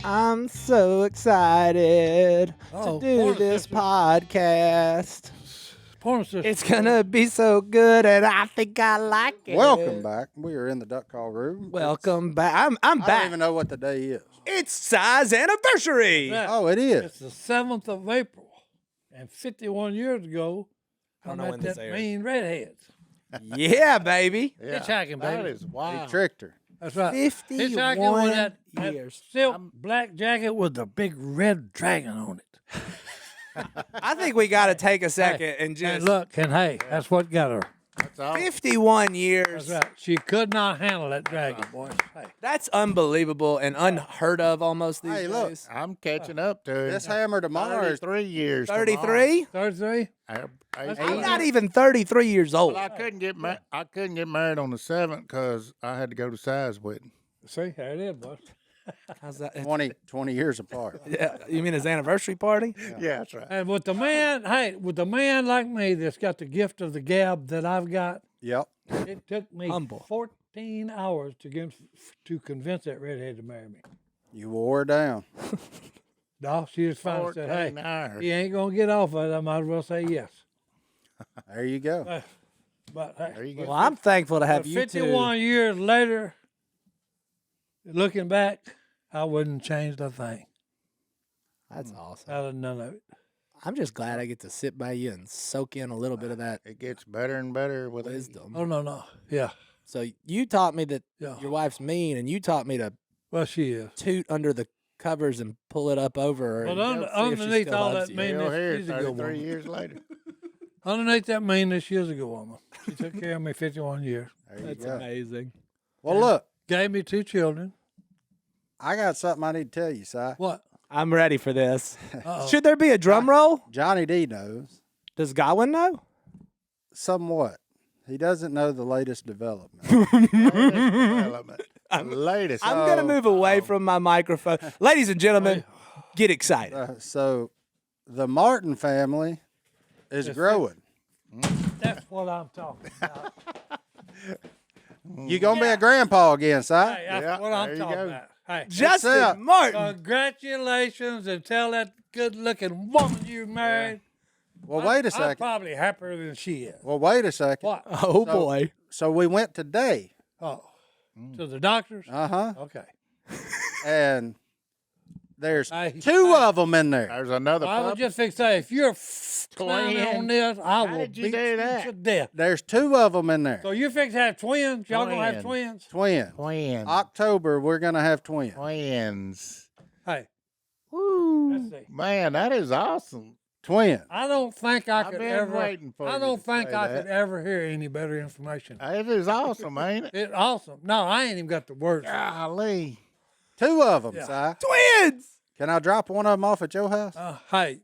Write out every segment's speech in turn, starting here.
I'm so excited to do porn this sister. podcast. Porn sister. It's gonna be so good, and I think I like it. Welcome back. We are in the duck call room. Welcome back. I'm I don't back. even know what the day is. It's Si's anniversary. That's right. Oh, it is. It's the 7th of April. And 51 years ago, I don't know met when this that aired. mean redheads. Yeah, baby. Hitchhiking, That baby. is wild. He tricked her. That's right. 51 Hitchhiking with that years. silk black jacket with the big red dragon on it. I think we got to take a second and And just look, and hey, that's what got her. That's all. 51 years. That's right. She could not handle that dragon, boys. Hey. That's unbelievable and unheard of almost these Hey, look. days. I'm catching up to it. This hammer tomorrow is 33 years. 33? 33? I'm not even 33 years old. Well, I couldn't get married on the 7th because I had to go to Si's wedding. See, there it is, boys. How's that? 20 years apart. Yeah, you mean his anniversary party? Yeah, that's right. And with the man, hey, with the man like me that's got the gift of the gab that I've got, Yep. it took me Humble. 14 hours to convince that redhead to marry me. You wore her down. No, she just finally said, 14 hey, hours. he ain't going to get off of it. I might as well say yes. There you go. But hey, There you go. Well, I'm thankful to have you 51 years later, looking back, I wouldn't change a thing That's awesome. out of none of it. I'm just glad I get to sit by you and soak in a little bit of that It gets better and better with age. wisdom. Oh, no. Yeah. So you taught me that Yeah. your wife's mean, and you taught me to Well, she is. toot under the covers and pull it up over her. Well, and see if she underneath still all loves that you. mean- Still here she's a good 33 woman. years later. Underneath that meanness, she is a good woman. She took care of me 51 years. There you That's go. amazing. Well, look, Gave me 2 children. I got something I need to tell you, Si. What? I'm ready for this. Uh-oh. Should there be a drum roll? Johnny D knows Does Godwin know? somewhat. He doesn't know the latest development. Development. The latest. I'm going to move away from my microphone. Ladies and gentlemen, get excited. So the Martin family is growing. That's what I'm talking about. You going to be a grandpa again, Si? Hey, that's Yeah, what there I'm you talking go. about. Hey, Justin Martin. congratulations, and tell that good-looking woman you married. Well, wait a I'm second. probably happier than she is. Well, wait a second. What? Oh, So- boy. So we went today. Oh, to the doctors? Uh-huh. Okay. And there's Hey, 2 of them in there. There's another I was puppy. just fixing to say, if you're clowning on Twin. this, I How will did you beat do you that? to death. There's 2 of them in there. So you're fixing to have twins? Y'all gonna have Twin. twins? Twins. Twins. October, we're going to have twins. Twins. Hey, Woo. let's see. Man, that is awesome. Twins. I don't think I I've could been ever. waiting for I you don't to think say I that. could ever hear any better information. It is awesome, ain't it? It's awesome. No, I ain't even got the words. Golly. 2 of them, Yeah. Si. Twins. Can I drop one of them off at your house? Hey,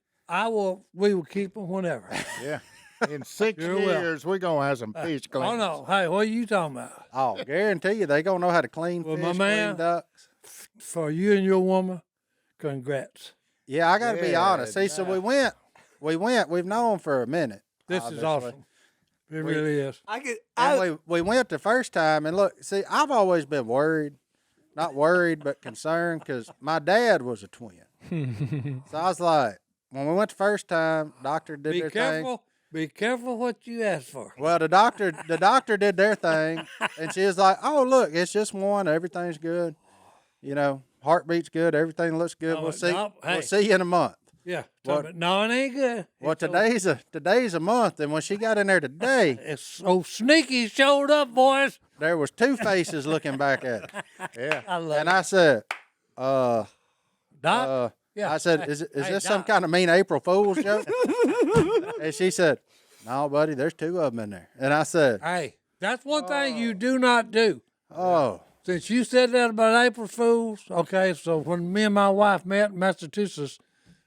we will keep them whenever. Yeah. In 6 You're welcome. years, we're going to have some fish cleans. Oh no. Hey, what are you talking about? Oh, guarantee you they going to know how to clean Well, fish, my man- clean ducks. For you and your woman, congrats. Yeah, I got to be Yeah, honest. See, so we went. We've known for a minute. This is obviously. awesome. It really is. I could. And we went the first time, and look, see, I've always been worried. Not worried, but concerned, because my dad was a twin. So I was like, when we went the first time, doctor did Be their careful. thing. Be careful what you ask for. Well, the doctor did their thing, and she was like, "Oh, look, it's just one. Everything's good. You know, heartbeat's good. Everything looks good. No, We'll see. no, hey. We'll see you in a month." Yeah. What? No, it ain't good. Well, It's today's a month, and when she got in there today, It's so sneaky showed up, boys. there was 2 faces looking back at her, Yeah. I love and it. I said, Doc? Yeah. I said, Hey, is hey, this some Doc. kind of mean April Fool's joke? And she said, no, buddy, there's 2 of them in there. And I said, Hey, that's one thing you do not do. oh, Since you said that about April Fools, okay, so when me and my wife met in Massachusetts,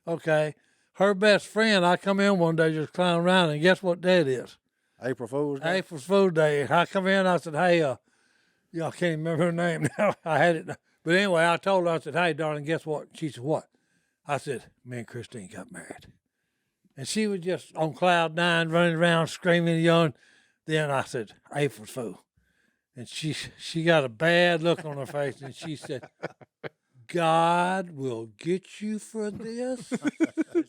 okay, her best friend, I come in one day just clowning around, and guess what day it is? April Fool's Day. April Fool's Day. I come in, I said, hey, y'all can't even remember her name now. I had it. But anyway, I told her, I said, hey, darling, guess what? She said, what? I said, me and Christine got married. And she was just on cloud 9, running around, screaming and yelling. Then I said, April Fool. And she got a bad look on her face, and she said, God will get you for this.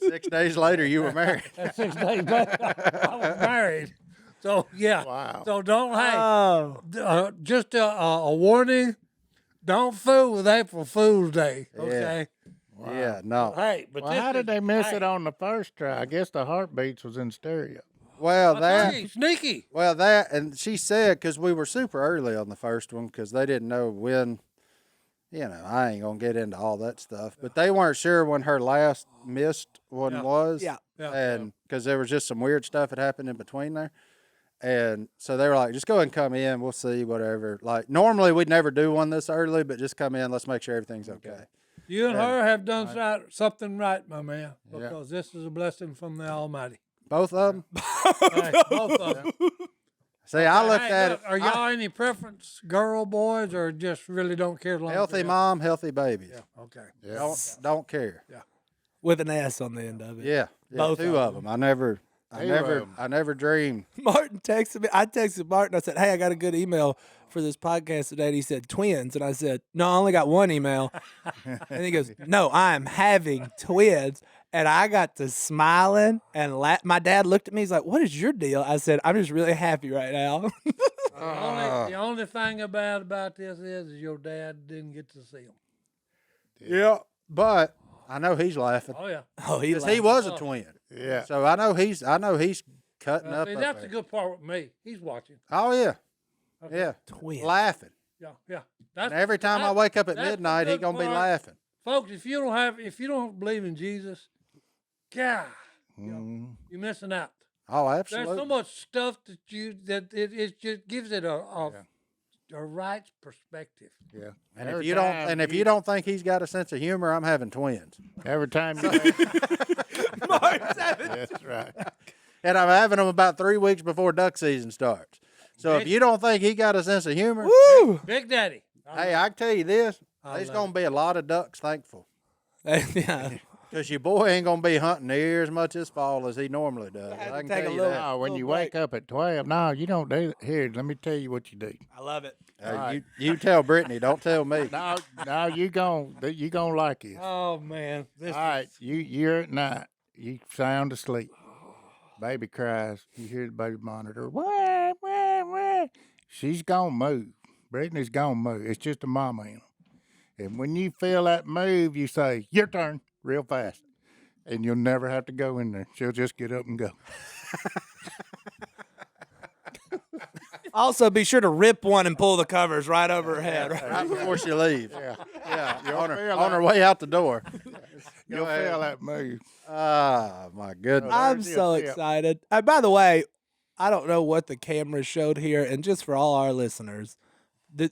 6 days later, you were married. That's 6 days later, I was married. So yeah. Wow. So don't Oh, just a warning. Don't fool with April Fool's Day. Okay. Yeah, no. Hey, but Well, this how did is- they miss hey, it on the first try? I guess the heartbeats was in stereo. Well, I that. tell you, sneaky. Well, that, and she said, because we were super early on the first one, because they didn't know when, I ain't going to get into all that stuff, but they weren't sure when her last missed one Yeah. was. yeah. Yeah. And because there was just some weird stuff that happened in between there. And so they were like, just go ahead and come in. We'll see, whatever. Like, normally we'd never do one this early, but just come in. Let's make sure everything's okay. You and Yeah. her have done something right, my man, because this is a blessing from the Almighty. Both of them? Hey, both of them. See, I looked Hey, at look, it. Are y'all any preference, girl, boys, or just really don't care? as long as Healthy they're mom, healthy babies. Yeah. Okay. Yeah. Don't care. With an S on the end of it. Yeah, Both two of of them. I never dreamed. Martin texted me. I texted Martin. I said, "Hey, I got a good email for this podcast today." And he said, "Twins." And I said, "No, I only got one email." And he goes, "No, I am having twins." And I got to smiling and my dad looked at me. He's like, "What is your deal?" I said, "I'm just really happy right now." The only thing about this is your dad didn't get to see him. Yeah, but I know he's laughing Oh yeah. Oh, he 'cause he was a twin. Yeah. So I know he's cutting up. See, up that's there. the good part with me. He's watching. Oh yeah, Okay. yeah, twin. laughing. Yeah. And every time I wake up at that's the midnight, he good gonna be part. laughing. Folks, if you don't believe in Jesus, God, you're missing out. Oh, There's absolutely. so much stuff that it just gives it a right perspective. Yeah. And if you don't think he's got a sense of humor, I'm having twins. Every time you That's right. And I'm having them about 3 weeks before duck season starts. So if you don't think he got a sense of humor, Woo! Big Daddy. hey, I can tell you this: there's love gonna be a lot of ducks thankful. Yeah. Because your boy ain't gonna be hunting near as much this fall as he normally does. have I to can take tell a you little- that. No, when Little you break. wake up at 12, no, you don't do that. Here, let me tell you what you do. I love it. You tell Brittany, don't tell me. No, you gon' like it. Oh man, All right, you're at night. You sound asleep. Baby cries. You hear the baby monitor. Wah, wah, wah. She's gonna move. Brittany's gonna move. It's just a mama in 'em. And when you feel that move, you say, "Your turn," real fast, and you'll never have to go in there. She'll just get up and go. Also, be sure to rip one and pull the covers right over her head. Right? Right before she leaves. Yeah, On her way out the door. You'll feel that move. Ah, my goodness. I'm There's so your tip. excited. By the way, I don't know what the camera showed here, and just for all our listeners,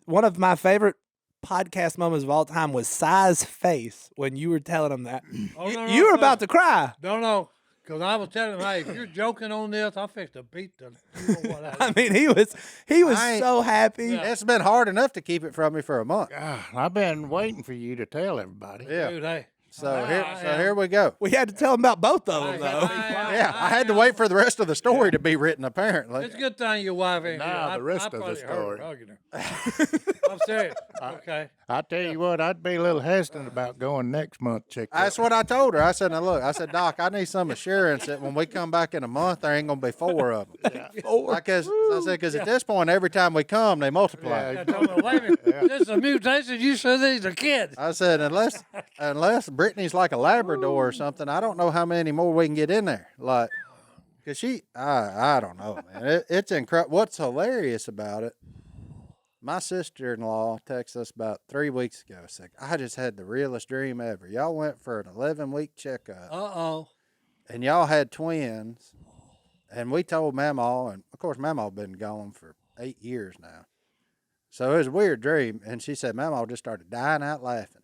one of my favorite podcast moments of all time was Si's face when you were telling him that. You were about to cry. No, because I was telling him, hey, if you're joking on this, I'll fix to beat the. You know what I mean, he was I ain't- so happy. It's been hard enough to keep it from me for a month. God, I've been waiting for you to tell everybody. Yeah. Dude, hey. So here we go. We had to tell him about both of them, though. Yeah, I had to wait for the rest of the story to be written, apparently. It's a good thing your wife ain't Now here. the rest of the probably heard story. her hugging her. I'm serious. Okay. I tell you what, I'd be a little hesitant about going next month. Check that. That's what I told her. I said, now look, Doc, I need some assurance that when we come back in a month, there ain't going to be 4 of them. Because at this point, every time we come, they multiply. I told her, wait a minute. This is a mutation. You said these are kids. I said, unless Brittany's like a Labrador or something, I don't know how many more we can get in there. Like, because I don't know, man. It's incredible. What's hilarious about it, my sister-in-law texted us about 3 weeks ago. Said, I just had the realest dream ever. Y'all went for an 11-week checkup, Uh-oh. and y'all had twins. And we told Mamaw, and of course, Mamaw been gone for 8 years now. So it was a weird dream. And she said, Mamaw just started dying out laughing.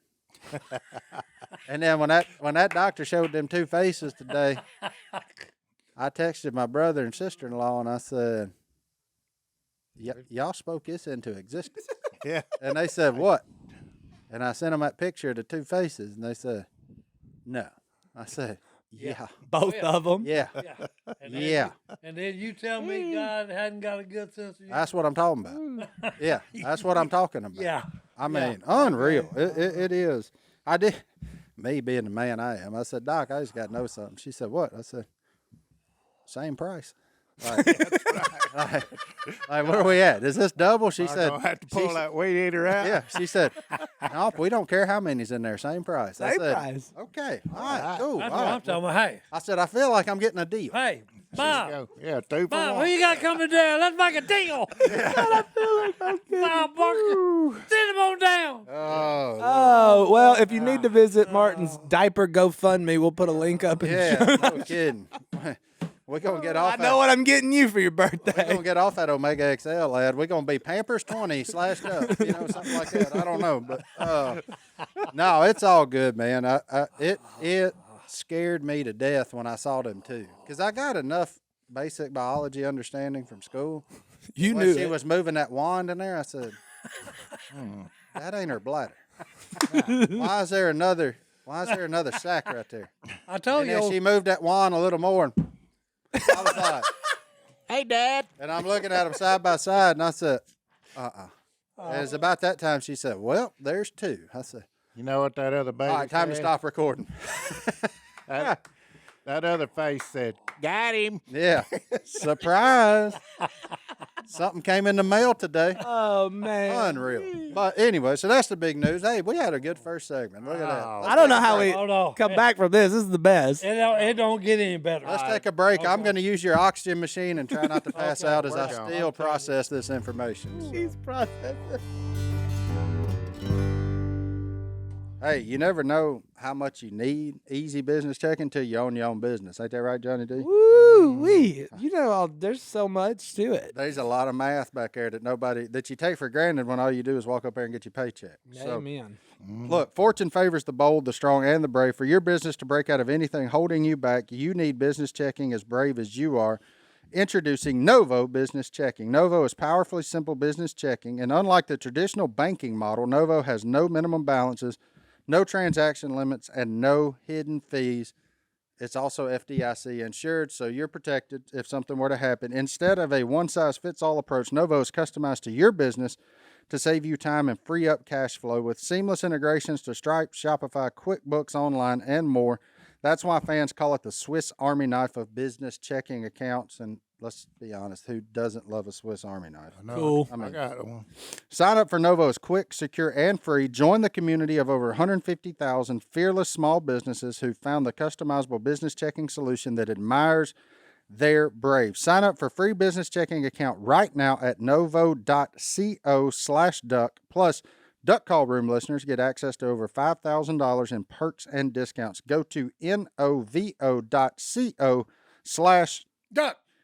And then when that doctor showed them 2 faces today, I texted my brother and sister-in-law, and I said, y'all spoke this into existence. Yeah. And they said, what? And I sent them that picture of the 2 faces, and they said, no. I said, yeah. Both of them. Yeah. Yeah. And then, Yeah. And then you tell me God hadn't got a good sense of humor. That's what I'm talking about. Yeah, that's what I'm talking about. Yeah. I mean, unreal. It is. I did. Me being the man I am, I said, Doc, I just got to know something. She said, what? I said, same price. Like, where are we at? Is this double? She said, I'll have to pull that weed eater out. yeah. She said, no, we don't care how many's in there. Same price. I Same said, price. okay. All right. Cool. That's all what right. I'm talking about. Hey, I said, I feel like I'm getting a deal. hey, Bob. Yeah, 2 for Bob, one. who you got coming down? Let's make a deal. Bob Barker, send him on down. Oh, Oh, well, if you need to visit Martin's diaper GoFundMe, we'll put a link up in the show. yeah. No kidding. We're going to get off I know what I'm getting you for your We're going birthday. to get off that Omega XL, lad. We're going to be Pampers 20 slashed up, something like that. I don't know. But no, it's all good, man. It scared me to death when I saw them, too. Because I got enough basic biology understanding from school. You When knew she it. was moving that wand in there, I said, that ain't her bladder. Why is there another sack right there? I told And you. then she moved that wand a little more, and I was like, Hey, Dad. and I'm looking at them side by side, and I said, And it's about that time she said, well, there's 2. I said, You know what that other baby all right, time to said? stop recording. That other face said, got him. Yeah. Surprise. Something came in the mail today. Oh, man. Unreal. But anyway, so that's the big news. Hey, we had a good first segment. Look at that. Oh. Let's I don't take know a how break. we Hold on. come back from this. This is the best. It don't get any better. Let's take a break. I'm Okay. going to use your oxygen machine and try not to pass Okay, out as we're I going. still process this information. He's processing. Hey, you never know how much you need easy business checking until you own your own business. Ain't that right, Johnny D? Woo-wee. There's so much to it. There's a lot of math back there that you take for granted when all you do is walk up there and get your paycheck. So, Amen. look, fortune favors the bold, the strong, and the brave. For your business to break out of anything holding you back, you need business checking as brave as you are. Introducing Novo Business Checking. Novo is powerfully simple business checking, and unlike the traditional banking model, Novo has no minimum balances, no transaction limits, and no hidden fees. It's also FDIC insured, so you're protected if something were to happen. Instead of a one-size-fits-all approach, Novo is customized to your business to save you time and free up cash flow with seamless integrations to Stripe, Shopify, QuickBooks Online, and more. That's why fans call it the Swiss Army knife of business checking accounts. And let's be honest, who doesn't love a Swiss Army knife? Cool. I got one. Sign up for Novo is quick, secure, and free. Join the community of over 150,000 fearless small businesses who found the customizable business checking solution that admires their brave. Sign up for free business checking account right now at novo.co/duck. Plus, Duck Call Room listeners get access to over $5,000 in perks and discounts. Go to novo.co/duck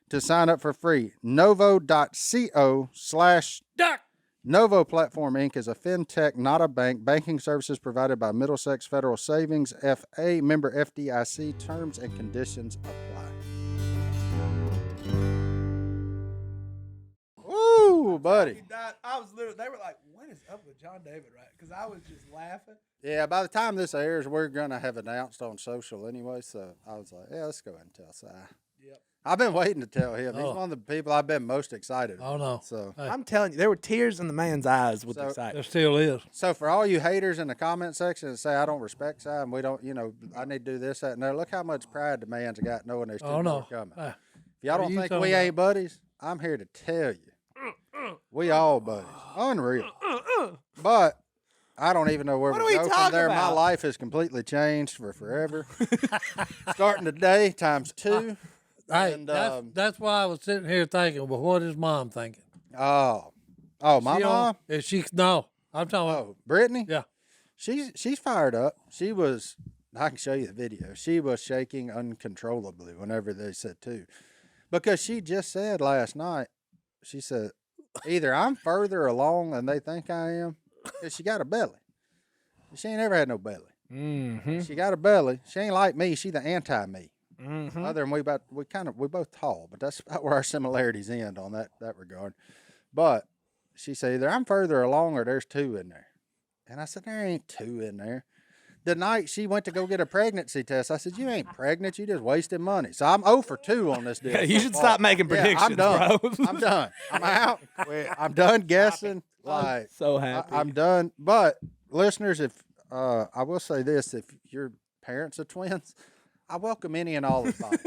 to sign up for free. Novo.co/duck. Novo Platform Inc. is a fintech, not a bank. Banking services provided by Middlesex Federal Savings, FA, member FDIC. Terms and conditions apply. Ooh, buddy. I was literally, they were like, what is up with John David, right? Because I was just laughing. Yeah, by the time this airs, we're going to have announced on social anyway, so I was like, yeah, let's go ahead and tell Si. Yep. I've been waiting to tell him. He's Oh. one of the people I've been most excited Oh, about. no. So, Hey. I'm telling you, there were tears in the man's eyes with So- excitement. There still is. so for all you haters in the comment section that say I don't respect Si and we don't, I need to do this, that, and that, look how much pride the man's got knowing there's two Oh, more no. coming. Hey, If y'all what are don't you think talking we about? ain't buddies, I'm here to tell you. We all buddies. Unreal. But I don't even know where What do we we go talk from there. My about? life has completely changed for forever. Starting today times 2. hey, And, that's why I was sitting here thinking, well, what is mom thinking? my She on- mom? Is she? No, I'm talking about. Oh, Brittany? Yeah. She's fired up. I can show you the video. She was shaking uncontrollably whenever they said 2. Because she just said last night, she said, either I'm further along than they think I am, because she got a belly. She ain't ever had no belly. Mm-hmm. She got a belly. She ain't like me. She the anti-me. Mm-hmm. Other than we both tall, but that's about where our similarities end on that regard. But she said either I'm further along or there's 2 in there. And I said, there ain't 2 in there. The night she went to go get a pregnancy test, I said, you ain't pregnant. You just wasting money. So I'm 0 for 2 on this deal. Yeah, you so should far. stop making predictions, I'm done. bro. I'm done. I'm out. I'm done guessing. Like So happy. I'm done. But listeners, if I will say this: if your parents are twins, I welcome any and all advice.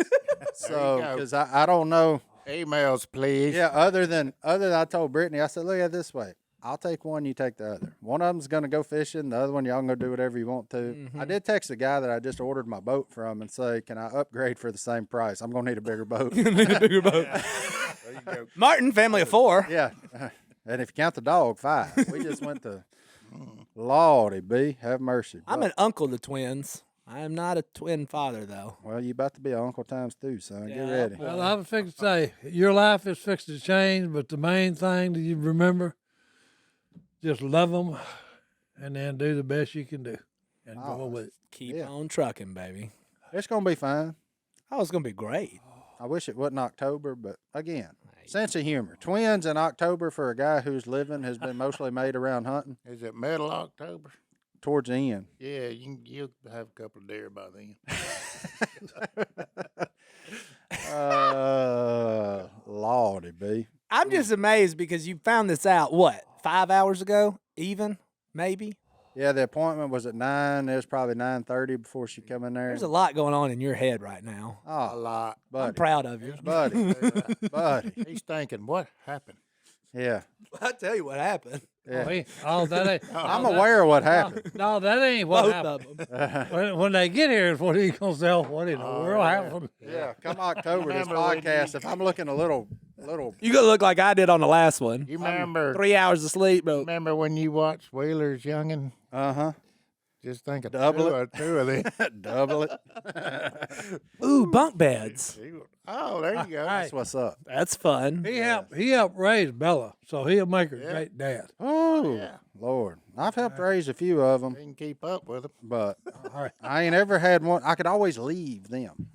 So, go. because I don't know. Emails, please. Yeah, other than I told Brittany, I said, look at it this way. I'll take one, you take the other. One of them's gonna go fishing, the other one y'all can go do whatever you want to. Mm-hmm. I did text the guy that I just ordered my boat from and say, can I upgrade for the same price? I'm gonna need a bigger boat. Bigger boat. There you go. Martin, family of 4. Yeah. And if you count the dog, 5. We just went to Lordy B, have mercy. I'm But- an uncle to twins. I am not a twin father, though. well, you about to be uncle times 2, son. Get Yeah, ready. boy. Well, I was fixing to say, your life is fixed to change, but the main thing that you remember, just love them and then do the best you can do and go with it. Keep Yeah. on trucking, baby. It's gonna be fine. Oh, it's going to be great. I wish it wasn't October, but again, sense of humor. Twins in October for a guy whose living has been mostly made around hunting Is it middle October? towards the end. Yeah, you'll have a couple of deer by then. Lordy B. I'm just amazed because you found this out, what, 5 hours ago, even, maybe? Yeah, the appointment was at 9. It was probably 9:30 before she come in there. There's a lot going on in your head right now. A Oh, lot. I'm buddy, proud of you. buddy, buddy. He's thinking, what happened? Yeah, I'll tell you what happened. yeah. That ain't. I'm aware of what happened. No, that ain't what Both happened. of them. When they get here, is what he's gonna say. What in the world yeah. happened? Yeah, come October, this Remember when podcast. If I'm looking a little, You gonna look like I did on the last one. You remember 3 hours of sleep, bro. remember when you watched Wheeler's Youngin'? uh Just think of Double two of them. double it. Ooh, bunk beds. Oh, there you go. That's what's up. That's fun. He helped raise Bella, so he'll make her a great dad. Oh, Yeah. Lord, I've helped raise a few of them, He can keep up with them. but All right. I ain't ever had one. I could always leave them.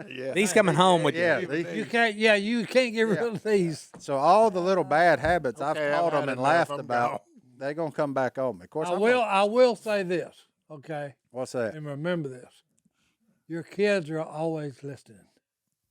Yeah. He's coming home with Yeah, you. You can't. Yeah, you can't get rid of these. so all the little bad habits Okay, I've I've taught had them and enough. laughed I'm about, gone. they're gonna come back on me. Of course, I will say this, okay, What's that? and remember this: your kids are always listening.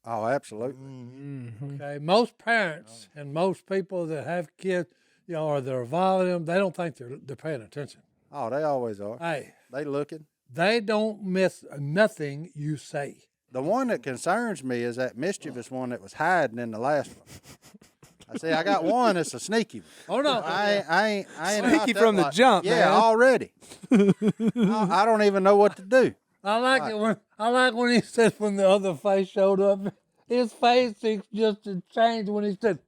Oh, absolutely. Mm-hmm. Okay, most parents and most people that have kids, or they're involved in them, they don't think they're paying attention. Oh, they always are. Hey, They looking. they don't miss nothing you say. The one that concerns me is that mischievous one that was hiding in the last one. I see. I got one that's a sneaky one. Oh no, I ain't Sneaky about that from the like- jump, Yeah, man. already. I don't even know what to do. I like when he said when the other face showed up, his face just changed when he said,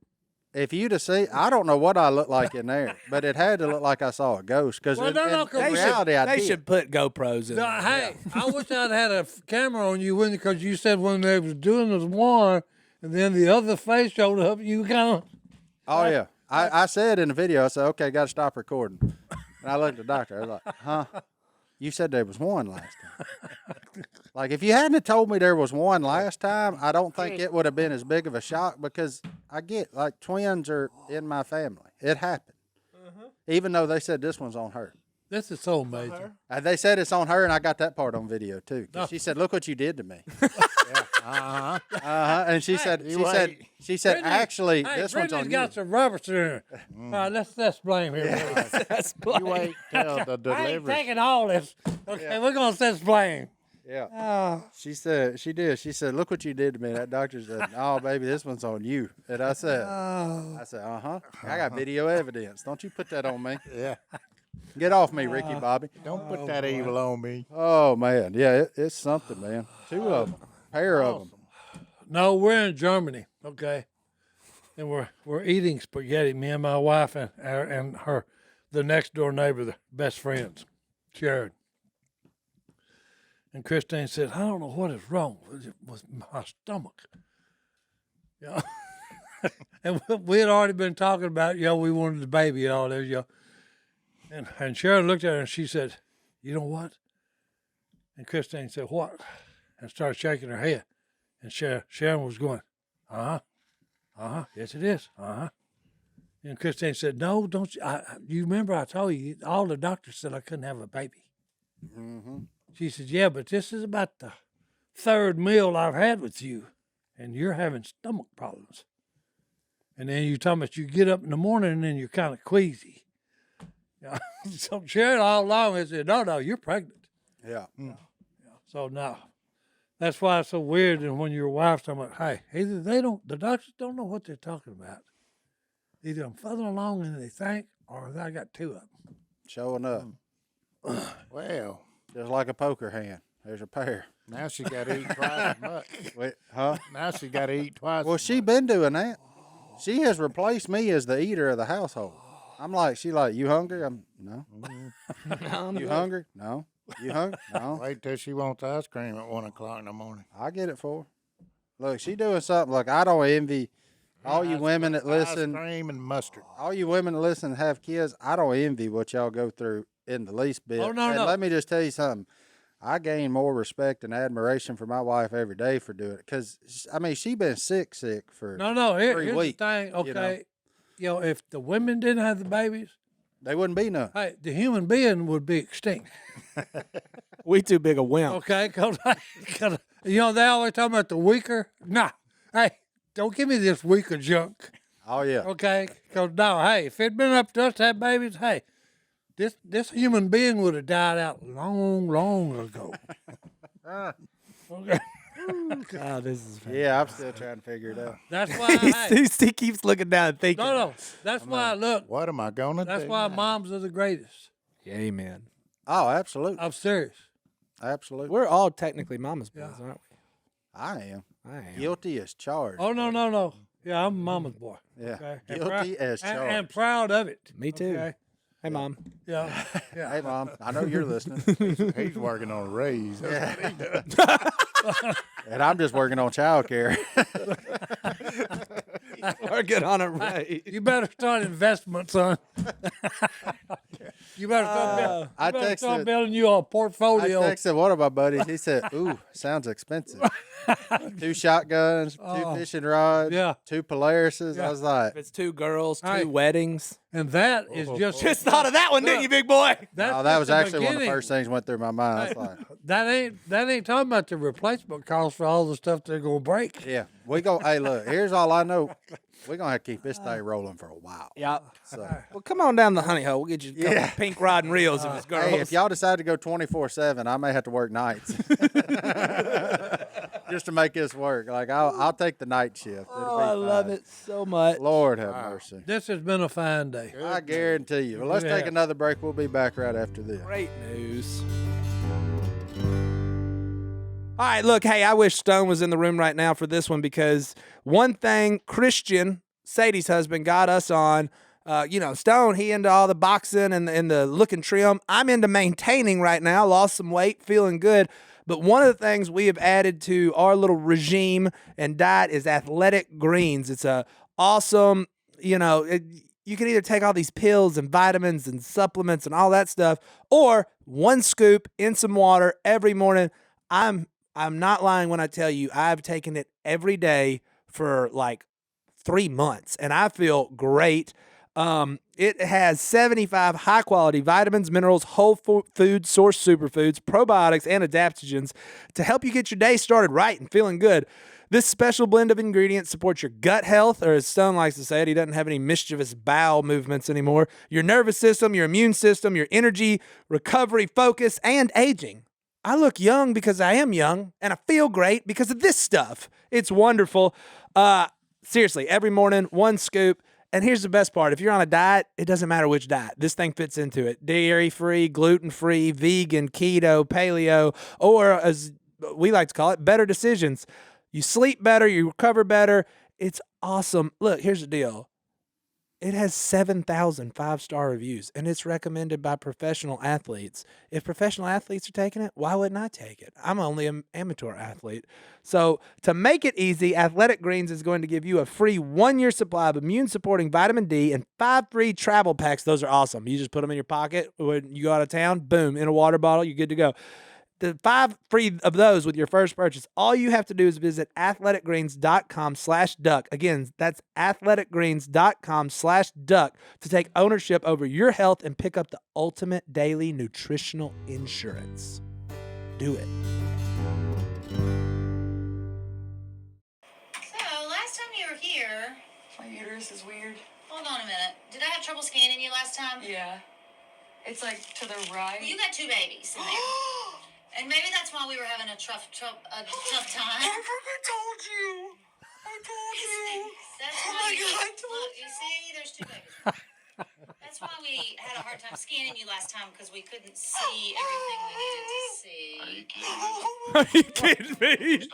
If you'd have seen, I don't know what I looked like in there, but it had to look like I saw a ghost. Because Well, in, no, in they reality, I They did. should put GoPros in. No, there. hey, I wish I'd had a camera on you because you said when they was doing this one, and then the other face showed up. You kind of Oh yeah, I said in the video, I said, okay, got to stop recording. And I looked at the doctor. I was like, huh? You said there was one last time. Like if you hadn't have told me there was one last time, I don't think it would have been as big of a shock because I get like twins are in my family. It happened, even though they said this one's on her. this is so amazing. They said it's on her, and I got that part on video too. 'Cause she said, "Look what you did to me." And she said, Brittany, actually, hey, this one's Brittany's on got you. some Robertson in her. All right, let's blame here. That's You funny. wait till the I ain't delivery. taking all this. Okay, we're gonna set blame. Yeah. Oh, She said, she did. She said, "Look what you did to me." That doctor said, "Oh, baby, this one's on you." And I said, I got video evidence. Don't you put that on me. Yeah. Get off me, Ricky Bobby. Don't put that evil on me. Oh, man. Yeah, it's something, man. 2 of them. Pair of them. No, we're in Germany, okay, and we're eating spaghetti. Me and my wife and her, the next door neighbor, the best friends, Sharon. And Christine said, "I don't know what is wrong with my stomach." Yeah, and we had already been talking about, we wanted the baby and all this, And Sharon looked at her and she said, "You know what?" And Christine said, "What?" And started shaking her head. And Sharon was going, yes it is, And Christine said, "No, don't you? You remember I told you all the doctors said I couldn't have a baby." She said, "Yeah, but this is about the 3rd meal I've had with you, and you're having stomach problems. And then you talking about you get up in the morning and then you're kind of queasy." Yeah. So Sharon all along has said, no, you're pregnant. Yeah. So no. That's why it's so weird. And when your wife's talking about, hey, either the doctors don't know what they're talking about. Either I'm further along than they think, or I got two of them. Showing up. Well, Just like a poker hand. There's a pair. now she got to eat twice as much. Wait, huh? Now she got to eat twice. Well, as she much. been doing that. She has replaced me as the eater of the household. She like, you hungry? No. You hungry? No. You hungry? No. Wait till she wants ice cream at 1 o'clock in the morning. I get it for her. Look, she doing something. Look, I don't envy all you women that listen. Ice cream and mustard. All you women that listen and have kids, I don't envy what y'all go through in the least bit. Oh, no, and no. let me just tell you something. I gain more respect and admiration for my wife every day for doing it. Because, she been sick for No, 3 here's weeks. the thing. Okay. If the women didn't have the babies, They wouldn't be none. hey, the human being would be extinct. We too big a wimp. Okay, because they always talking about the weaker. Nah, hey, don't give me this weaker junk. Oh, yeah. Okay, because no, hey, if it'd been up to us to have babies, hey, this human being would have died out long ago. Okay, Oh, this is Yeah, I'm still trying to figure it out. that's why. Hey, he keeps looking down and thinking. no, that's why. Look, What am I going to do? that's why moms are the greatest. Amen. Oh, absolutely. I'm serious. Absolutely. We're all technically mama's boys, aren't we? I am. I am. Guilty as charged. Oh no. Yeah, I'm a mama's boy. Yeah. Okay, and Guilty as charged. and proud of it. Me too. Okay? Hey, Mom. Yeah. Hey, Mom, I know you're listening. He's working on a raise. That's what he does. And I'm just working on childcare. Working on it right. You better start investment, son. You better I start texted- building you a I portfolio. texted one of my buddies. He said, ooh, sounds expensive. 2 shotguns, 2 fishing rods, yeah. 2 Polarises. Yeah. I was like, If it's 2 girls, 2 Hey. weddings. And that is just Just thought of that one, didn't you, big boy? that's oh, that just was the actually one of the beginning. first things went through my mind. I was like, That ain't talking about the replacement cost for all the stuff they're gonna break. yeah, hey, look, here's all I know. We're going to have to keep this thing rolling for a while. Yeah. So, Well, come on down the honey hole. We'll get you a couple Yeah. pink rod and reels if it's girls. hey, if y'all decide to go 24/7, I may have to work nights. Just to make this work. Like, I'll take the night shift. Oh, I love it so much. Lord have mercy. This has been a fine day. I guarantee you. Well, let's Yeah. take another break. We'll be back right after this. Great news. All right, look, hey, I wish Stone was in the room right now for this one because one thing Christian, Sadie's husband, got us on, Stone, he into all the boxing and the looking trim. I'm into maintaining right now, lost some weight, feeling good. But one of the things we have added to our little regime and diet is athletic greens. It's a awesome, you can either take all these pills and vitamins and supplements and all that stuff, or one scoop in some water every morning. I'm not lying when I tell you I've taken it every day for like 3 months, and I feel great. It has 75 high-quality vitamins, minerals, whole food source superfoods, probiotics, and adaptogens to help you get your day started right and feeling good. This special blend of ingredients supports your gut health, or as Stone likes to say it, he doesn't have any mischievous bowel movements anymore, your nervous system, your immune system, your energy, recovery, focus, and aging. I look young because I am young, and I feel great because of this stuff. It's wonderful. Seriously, every morning, one scoop. And here's the best part. If you're on a diet, it doesn't matter which diet. This thing fits into it. Dairy-free, gluten-free, vegan, keto, paleo, or as we like to call it, better decisions. You sleep better, you recover better. It's awesome. Look, here's the deal. It has 7,000 5-star reviews, and it's recommended by professional athletes. If professional athletes are taking it, why wouldn't I take it? I'm only an amateur athlete. So to make it easy, Athletic Greens is going to give you a free 1-year supply of immune-supporting vitamin D and 5 free travel packs. Those are awesome. You just put them in your pocket when you go out of town, boom, in a water bottle, you're good to go. The 5 free of those with your first purchase. All you have to do is visit athleticgreens.com/duck. Again, that's athleticgreens.com/duck to take ownership over your health and pick up the ultimate daily nutritional insurance. Do it. So, last time you were here, My uterus is weird. hold on a minute. Did I have trouble scanning you last time? Yeah. It's like to the right. You got 2 babies in there. And maybe that's why we were having a tough time. I told you. That's Oh why my God, I told look, you see, there's 2 babies. That's why we had a hard time scanning you last time because we couldn't see everything we needed to see. Are you kidding me?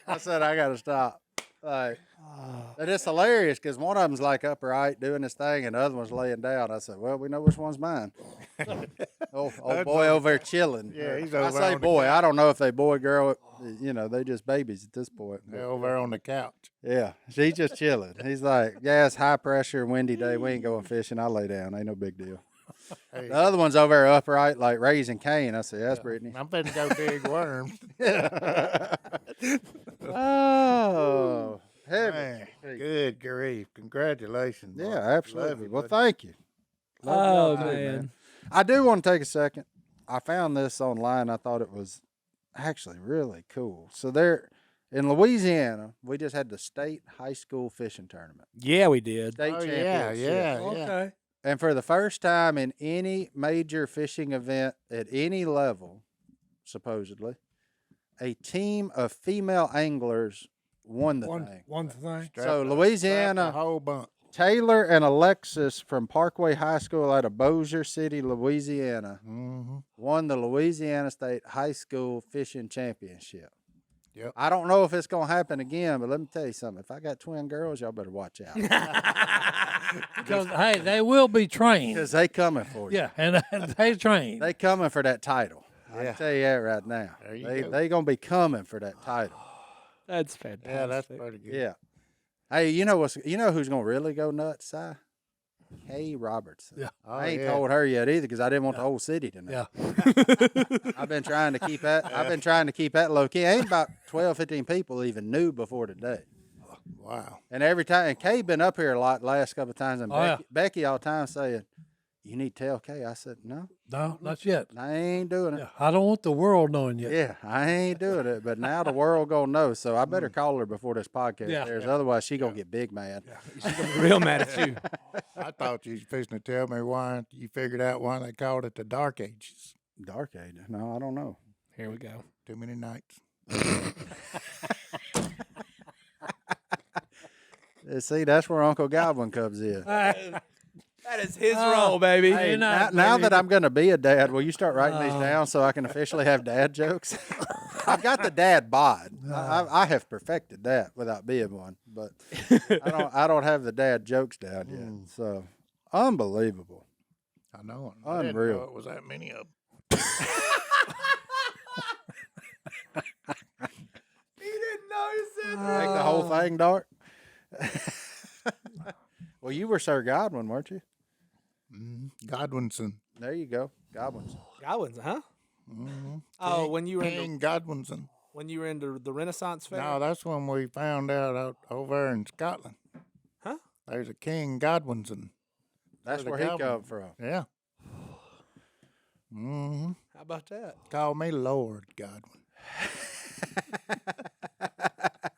I said I gotta stop. Like, and it's hilarious because one of them's like upright doing this thing, and the other one's laying down. I said, "Well, we know which one's mine." Old boy over there chilling. Yeah, he's I over say on the boy. couch. I don't know if they boy girl. You know, they just babies at this point. but- They're over on the couch. Yeah, she's just chilling. He's like, "Yeah, it's high pressure, windy day. We ain't going fishing. I lay down. Ain't no big deal." Hey, The other one's over there upright, like raising Cain. I said, "That's Brittany." I'm finna go dig worms. Oh, heavy. Man, good grief. Congratulations. Yeah, Mark. absolutely. Love you, Well, buddy. thank you. Love Oh y'all too, man. I do want to take a second. I found this online. I thought it was actually really cool. So there in Louisiana, we just had the state high school fishing tournament. Yeah, we did. State Oh, yeah, championship. yeah. Okay. And for the first time in any major fishing event at any level, supposedly, a team of female anglers won the thing. One thing. So Strapped Louisiana, a whole bunch. Taylor and Alexis from Parkway High School out of Bossier City, Louisiana, Mm-hmm. won the Louisiana State High School Fishing Championship. Yep. I don't know if it's going to happen again, but let me tell you something. If I got twin girls, y'all better watch out Because hey, they will be trained. because they coming for you. Yeah, and they trained. They coming for that title. I Yeah. can tell you that right now. There you They go. they going to be coming for that title. That's fantastic. Yeah, that's pretty good. Yeah. Hey, you know who's going to really go nuts, Si? Si Robertson. Yeah. Oh, I ain't yeah. told her yet either because I didn't want the whole city to know. Yeah. I've been trying to keep that. I've been trying to keep that low key. Ain't about 12, 15 people even knew before today. Wow. And every time, and Kay been up here a lot the last couple of times, and Oh, yeah. Becky all the time saying, "You need to tell Kay." I said, "No, No, not yet. I ain't doing it. Yeah, I don't want the world knowing yet. Yeah, I ain't doing it." But now the world gonna know, so I better call her before this podcast Yeah. airs. Otherwise, she gonna get big mad. She's gonna be real mad at you. I thought you was fixing to tell me why you figured out why they called it the Dark Ages. Dark age? No, I don't know. Here we go. Too many nights. See, that's where Uncle Godwin comes in. That is his role, baby. Hey, Now that I'm gonna be a dad, will you start writing these down so I can officially have dad jokes? I've got the dad bod. I have perfected that without being one, but I don't have the dad jokes down yet. So unbelievable. I know it. I didn't Unreal. know it was that many of them. He didn't know he said Make the whole thing dark. Well, you were Sir Godwin, weren't you? Godwinson. There you go, Godwin's. Godwin's, huh? Mm-hmm. Oh, when you were into, King Godwinson. when you were into the Renaissance fair. No, that's when we found out over in Scotland. Huh? There's a King Godwinson. That's the where he Godwin. come from. Yeah. Mm-hmm. How about that? Call me Lord Godwin.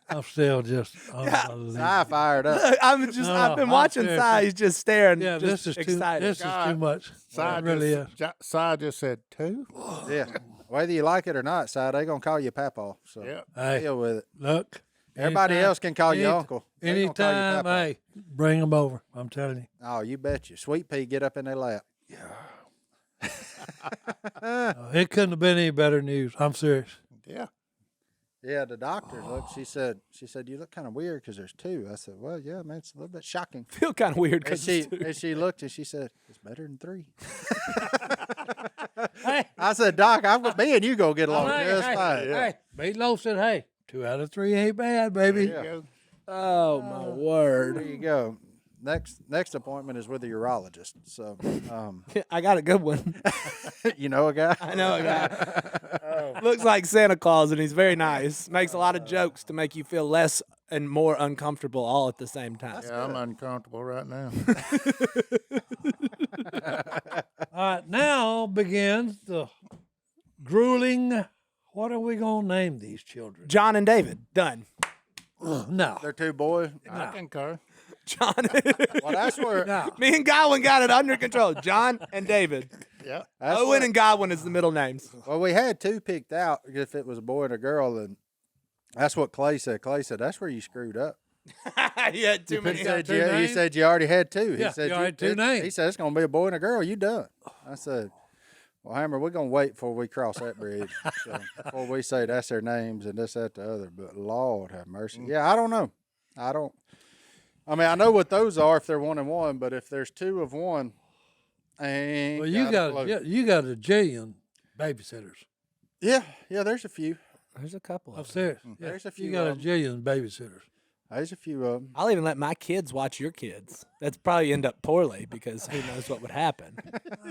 I'm still just unbelievable. I fired up. I'm just. No, I've been I'm watching serious. Si. He's just staring. Yeah, just this is excited. too. This is too much. Si It really is. Si just said two. Yeah, whether you like it or not, Si, they gonna call you Papa. So Yeah. Hey, deal with it. look. Everybody anytime- else can call you any- Uncle. They gonna call you Anytime, Papa. hey, bring them over. I'm telling you. Oh, you bet you. Sweet pea, get up in their lap. It couldn't have been any better news. I'm serious. Yeah. Yeah, the doctor looked. She said, you look kind of weird because there's two. I said, well, yeah, man, it's a little bit shocking. Feel kind of weird And because she looked and she said, it's better than three. Hey, I said, Doc, me and you go get along just fine. hey, Meatloaf said, hey, 2 out of 3 ain't bad, baby. Yeah. oh my There word, you go. Next appointment is with a urologist. So, I got a good one. you know a guy? I know a guy. Looks like Santa Claus, and he's very nice. Makes a lot of jokes to make you feel less and more uncomfortable all at the same time. Yeah, I'm uncomfortable right now. All right, now begins the grueling. What are we going to name these children? John and David, done. No. They're two boys. I concur. John. Well, that's where. No. Me and Godwin got it under control. John and David. Yeah. That's Owen where- and Godwin is the middle names. Well, we had two picked out if it was a boy and a girl, and that's what Clay said. Clay said that's where you screwed up. You had too many. He got said two you names? said you already had two. He Yeah, said you already had two names. He said it's gonna be a boy and a girl. You done. I said, well, Hammer, we're gonna wait before we cross that bridge. So, before we say that's their names and this, that, the other. But Lord have mercy. Yeah, I don't know. I mean, I know what those are if they're 1 and 1, but if there's 2 of one, I ain't Well, you got a got clue. you got a jillion babysitters. Yeah, there's a few. There's a couple I'm of them. serious. Yeah, There's a few You got a of 'em. jillion babysitters. There's a few of them. I'll even let my kids watch your kids. That's probably end up poorly because who knows what would happen.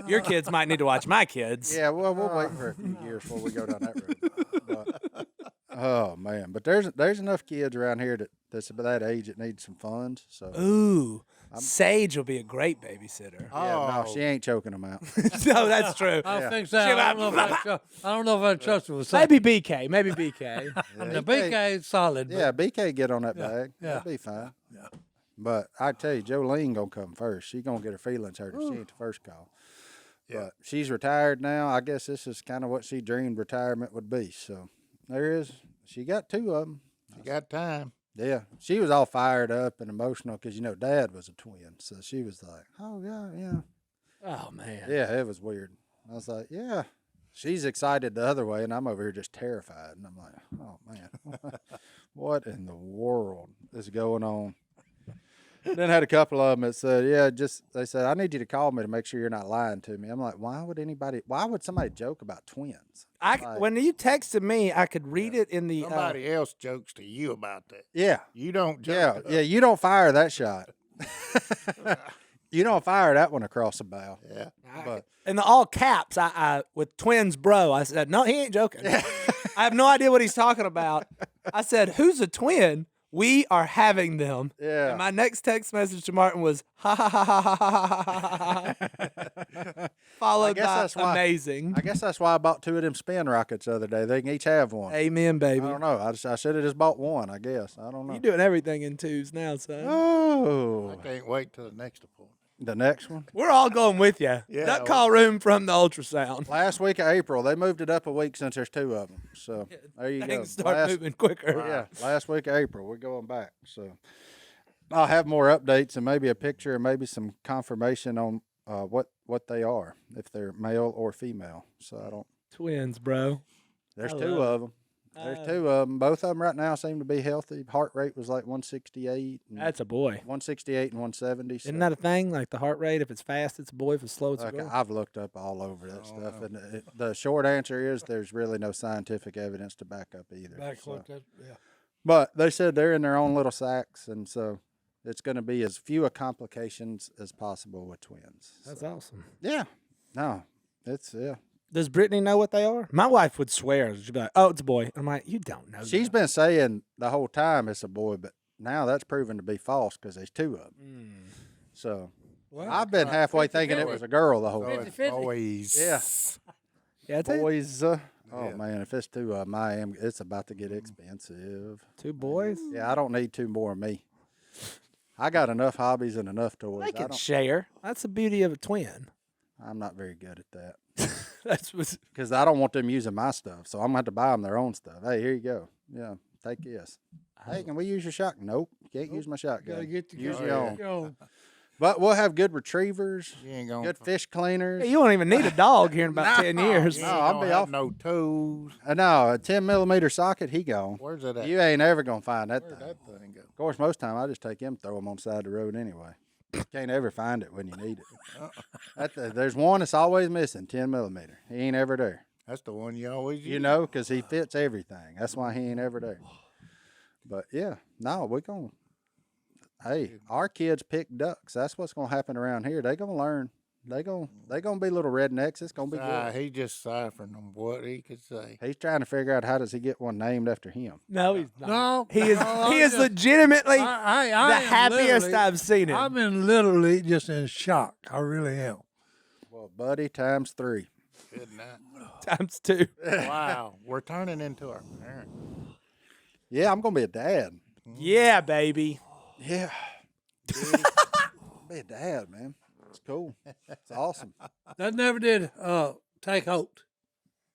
Your kids might need to watch my kids. Yeah, well, we'll wait for a few years before we go down that road. But, oh man, but there's enough kids around here that's about that age that need some funds. So Ooh, Sage will be a great babysitter. yeah, no, she ain't choking them out. No, that's true. I Yeah. think so. I don't know if I trust it with Maybe BK. Maybe BK. the BK is solid. Yeah, BK get on that bag. yeah. That'll be fine. Yeah. But I tell you, Jolene gonna come first. She gonna get her feelings hurt if she ain't the first call. Yeah. But she's retired now. I guess this is kind of what she dreamed retirement would be. So there is. She got 2 of them. You got time. Yeah, she was all fired up and emotional because Dad was a twin, so she was like, "Oh yeah." Oh man. Yeah, it was weird. I was like, "Yeah." She's excited the other way, and I'm over here just terrified, and I'm like, "Oh man, what in the world is going on?" Then had a couple of them that said, "Yeah, they said I need you to call me to make sure you're not lying to me." I'm like, "Why would somebody joke about twins?" When you texted me, I could read it in the. Somebody else jokes to you about that. Yeah, You don't joke. yeah. You don't fire that shot. You don't fire that one across the bow. Yeah. But in the all caps, I with twins, bro. I said, no, he ain't joking. I have no idea what he's talking about. I said, who's a twin? We are having them. yeah, And my next text message to Martin was, ha ha ha ha ha ha ha ha. Followed guess by that's why- amazing. I guess that's why I bought 2 of them spin rockets the other day. They can each have one. Amen, I baby. don't know. I should have just bought one. I guess I don't know. You're doing everything in twos now, son. Oh, I can't wait till the next appointment. the next one. We're all going with you. Yeah. Duck call room from the ultrasound. Last week of April, they moved it up a week since there's 2 of them. So there you go. Things start moving quicker. Yeah, last week of April, we're going back. So I'll have more updates and maybe a picture and maybe some confirmation on what they are, if they're male or female. So I don't. Twins, bro. There's I 2 love of them. There's 2 of them. Both of them right now seem to be healthy. Heart rate was like 168. And That's a boy. 168 and 170. So Isn't that a thing? Like the heart rate, if it's fast, it's a boy. If it's slow, it's a like, girl. I've looked up all over that stuff, and the short answer is there's really no scientific evidence to back up either. so. Yeah. But they said they're in their own little sacks, and so it's going to be as few complications as possible with twins. That's So, awesome. yeah. No, it's Does Brittany know what they are? My wife would swear. She'd be like, "Oh, it's a boy." I'm like, "You don't know." She's that." been saying the whole time it's a boy, but now that's proven to be false because there's 2 of them. So Well, I've been halfway thinking it was a girl the whole So time. it's boys. Yeah. Yeah, it's Boys. Oh Yeah. man, if it's 2 of them, it's about to get expensive. 2 boys. Yeah, I don't need 2 more of me. I got enough hobbies and enough toys. They I can don't, share. That's the beauty of a twin. I'm not very good at that That's what's. because I don't want them using my stuff. So I'm gonna have to buy them their own stuff. Hey, here you go. Yeah, take this. Hey, can we use your shotgun? Nope, you can't use my shotgun. gotta get use your your own. own. But we'll have good retrievers, You ain't gonna good fish cleaners. Hey, you won't even need a dog here in about 10 years. You No, ain't I'll gonna be have off. no toes. No, a 10mm socket, he gone. Where's it at? You ain't ever gonna find that Where'd thing. that thing go? Of course, most time I just take him, throw him on the side of the road anyway. Can't ever find it when you need it. There's one that's always missing, 10mm. He ain't ever there. That's the one you always use. You know, because he fits everything. That's why he ain't ever there. But yeah, no, we're going. Hey, our kids pick ducks. That's what's gonna happen around here. They gonna learn. They gonna be little rednecks. It's gonna be good. He just ciphering on what he could say. He's trying to figure out how does he get one named after him. No, he's not. No, He is. no, He is just- legitimately I the am happiest literally- I've seen him. I'm in literally just in shock. I really am. Well, buddy, times 3. Good night. Times 2. Wow, we're turning into our parents. Yeah, I'm gonna be a dad. Yeah, baby. Yeah, Be a dad, man. It's cool. It's awesome. That never did take hold.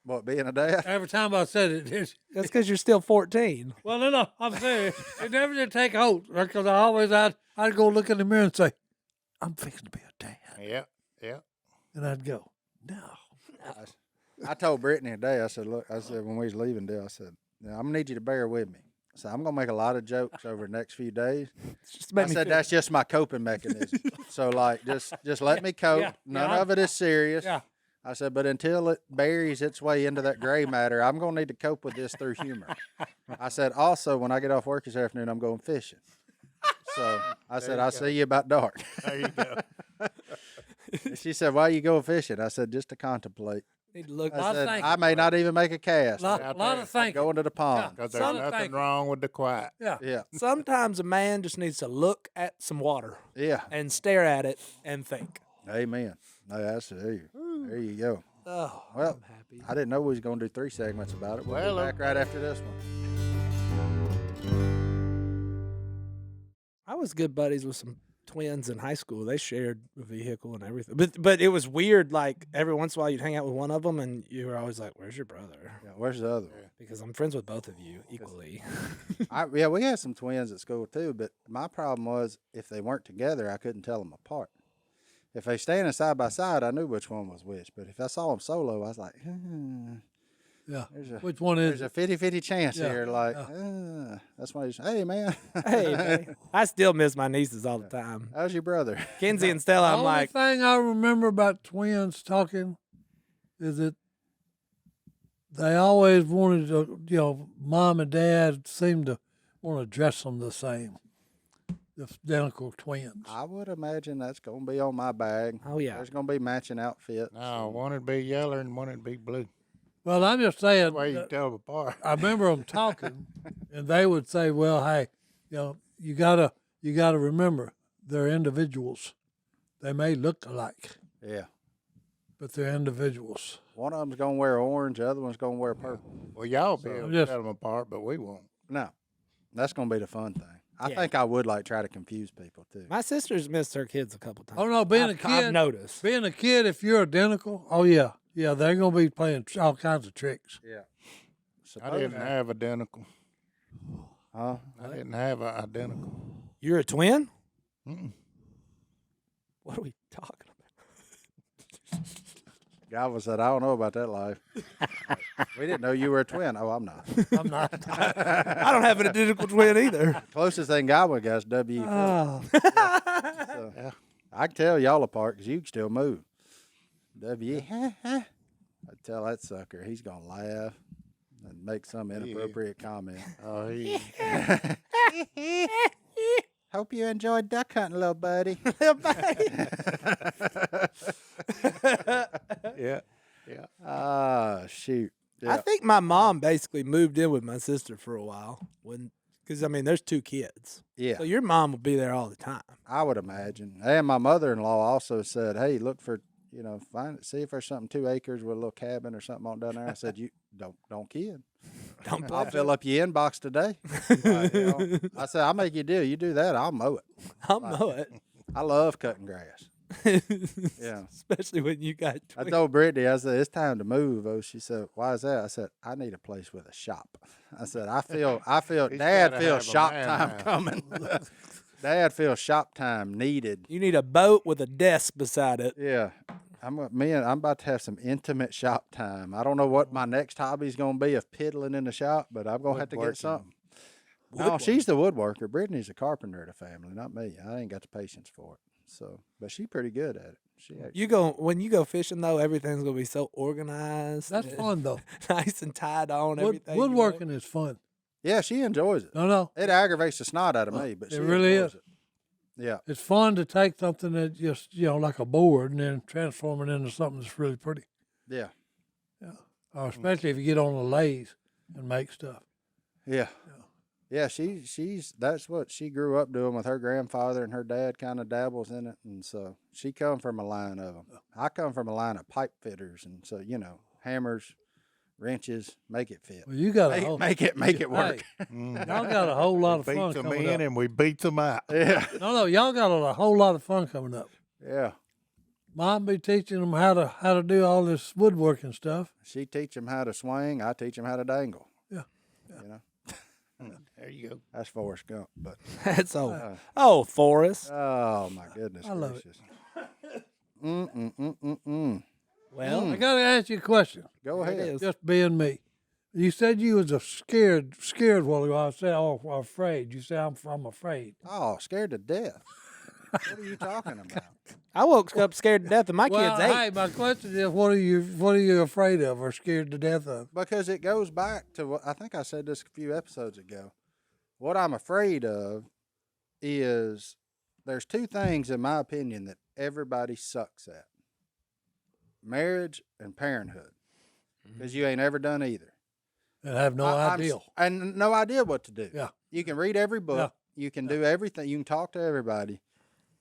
What, being a dad? Every time I said it, That's because you're still 14. well, no, I'm serious. It never did take hold because I always I'd go look in the mirror and say, I'm fixing to be a dad. Yeah. And I'd go, no. I told Brittany today, I said, look, when we was leaving Dale, I said, I'm going to need you to bear with me. So I'm going to make a lot of jokes over the next few days. I said, that's just my coping mechanism. So, like, just let me cope. Yeah, None yeah, of it is serious. Yeah. I said, but until it buries its way into that gray matter, I'm going to need to cope with this through humor. I said, also, when I get off work this afternoon, I'm going fishing. So I said, I'll see you about dark. There you go. She said, why you going fishing? I said, just to contemplate. Need to look. I said, thinking. I may not even make a cast. Lot out of there. thinking. Going to the pond. Because there's Some nothing thinking. wrong with the quiet. Yeah. Yeah. Sometimes a man just needs to look at some water Yeah. and stare at it and think. Amen. No, that's there you go. Oh, Well, I'm happy. I didn't know we was going to do 3 segments about it. We'll Well, be back right after this one. I was good buddies with some twins in high school. They shared a vehicle and everything. But it was weird. Like every once in a while, you'd hang out with one of them, and you were always like, "Where's your brother?" Yeah, where's the other one? Because I'm friends with both of you equally. Yeah, we had some twins at school too, but my problem was if they weren't together, I couldn't tell them apart. If they standing side by side, I knew which one was which. But if I saw them solo, I was like, Yeah. there's a Which one is there's a 50-50 chance Yeah, here. Like, that's why he's, hey, man. Hey, man. I still miss my nieces all the time. How's your brother? Kenzie and Stella, The I'm only like, thing I remember about twins talking is that they always wanted to, mom and dad seemed to want to dress them the same, the identical twins. I would imagine that's going to be on my bag. oh yeah. There's going to be matching outfits. No, one would be yellow and one would be blue. Well, I'm just saying, That way you can tell them apart. I remember them talking, and they would say, "Well, hey, you gotta remember they're individuals. They may look alike, Yeah. but they're individuals." One of them's going to wear orange, the other one's going to wear purple. Well, y'all be able to just- tell them apart, but we won't. No, that's going to be the fun thing. I Yeah. think I would like try to confuse people too. My sister's missed her kids a couple times. Oh no, being a I've kid, noticed. being a kid, if you're identical, oh yeah, they're gonna be playing all kinds of tricks. Yeah. I didn't have identical. Huh? I didn't have an identical. You're a twin? Mm-mm. What are we talking about? Godwin said, I don't know about that life. We didn't know you were a twin. Oh, I'm not. I'm not. I don't have an identical twin either. Closest thing Godwin got is W. Oh. So, Yeah. I can tell y'all apart because you can still move. W. I tell that sucker he's going to laugh and make some inappropriate comment. Oh, he, Hope you enjoyed duck hunting, little buddy. yeah. Ah, shoot. Yeah. I think my mom basically moved in with my sister for a while because I mean, there's 2 kids. Yeah. So your mom will be there all the time. I would imagine. And my mother-in-law also said, "Hey, look for, see if there's something 2 acres with a little cabin or something on down there." I said, "You don't kid. Don't I'll play. fill up your inbox today." I said, "I'll make you a deal. You do that, I'll mow it. I'll know it. I love cutting grass." Yeah. Especially when you got I twins. told Brittany, I said, it's time to move. Oh, she said, why is that? I said, I need a place with a shop. I said, I feel He's Dad gotta feels have a shop man time now. coming. Dad feels shop time needed. You need a boat with a desk beside it. Yeah. I'm about to have some intimate shop time. I don't know what my next hobby's gonna be of piddling in the shop, but I'm gonna have to get Woodworking. something. No, she's the woodworker. Brittany's a carpenter of the family, not me. I ain't got the patience for it. So, but she's pretty good at it. When you go fishing though, everything's gonna be so organized. That's and fun though. nice and tied on. Everything. you know? Woodworking is fun. Yeah, she enjoys it. No, It aggravates the snot out of me, but it she really enjoys is. it. Yeah. It's fun to take something that just like a board and then transform it into something that's really pretty. Yeah. Especially if you get on a lathe and make stuff. Yeah. Yeah, she's that's what she grew up doing with her grandfather, and her dad kind of dabbles in it, and so she come from a line of them. I come from a line of pipe fitters, and so hammers, wrenches, make it fit. Well, you got a Make, whole, make it work. y'all got a whole lot of We fun beats them coming in up. and we beats them out. Yeah, No, y'all got a whole lot of fun coming up. yeah. Mom be teaching them how to do all this woodworking stuff. She teach them how to swing. I teach them how to dangle. Yeah. You know, There you go. that's Forrest Gump. But That's oh, Forrest. oh my goodness I love it. gracious. Well, I got to ask you a question. Go there it ahead. is. Just being me. You said you was a scared while ago. I said, oh, afraid. You said I'm afraid. Oh, scared to death. What are you talking about? I woke up scared to death, and my Well, kid's 8. hey, my question is, what are you afraid of or scared to death of? Because it goes back to what I think I said this a few episodes ago. What I'm afraid of is there's 2 things, in my opinion, that everybody sucks at: marriage and parenthood. Because you ain't ever done either. And I have no idea. And no idea what to do. Yeah. You can read every book. You can do everything. You can talk to everybody.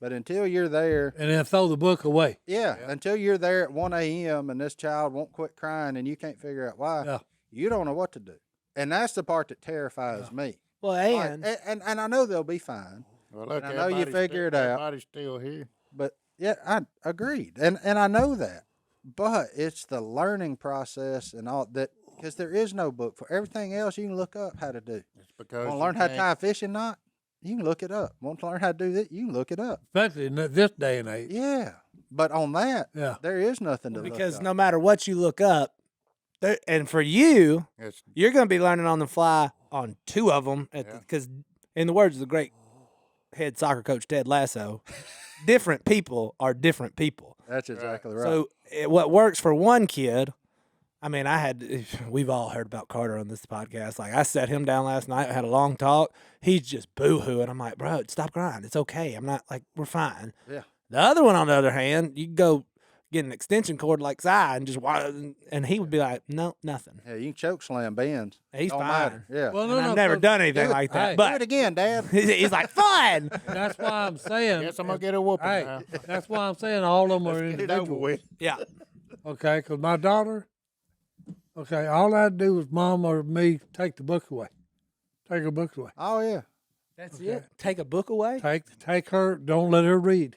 But until you're there, And then throw the book away. until you're there at 1 a.m. and this child won't quit crying and you can't figure out why, Yeah. you don't know what to do. And that's the part that terrifies me. Well, Like, and and I know they'll be fine. Well, look, And I know you everybody's figure it still, out. Everybody's still here. But yeah, I agreed. And I know that. But it's the learning process and all that, because there is no book for everything else. You can look up how to do. It's because Want to you learn how to can't- tie a fishing knot? You can look it up. Want to learn how to do that? You can look it up. Especially in this day and age. Yeah. But on that, Yeah. there is nothing to because look no up. matter what you look up, and for you, It's, you're going to be learning on the fly on 2 of them. Because, in the words of the great head soccer coach Ted Lasso, different people are different people. That's exactly right. So what works for one kid, I mean, we've all heard about Carter on this podcast. Like, I sat him down last night, had a long talk. He's just boo-hooing. I'm like, bro, stop crying. It's okay. I'm not, like, we're fine. Yeah. The other one, on the other hand, you can go get an extension cord like Si and just and he would be like, no, nothing. Yeah, you can choke slam Ben's. He's Don't fine. matter. Yeah. Well, And I've never done anything Do it. like that. Hey, Do it But again, Dad. he's like, fun. That's why I'm saying. Guess I'm gonna get a whooping Hey, now. that's why I'm saying all of them are Get it over individuals. with. Yeah. Okay, because my daughter, okay, all I had to do was mom or me take the book away. Take her books away. Oh, yeah. That's it. Take a book away. Take her, don't let her read.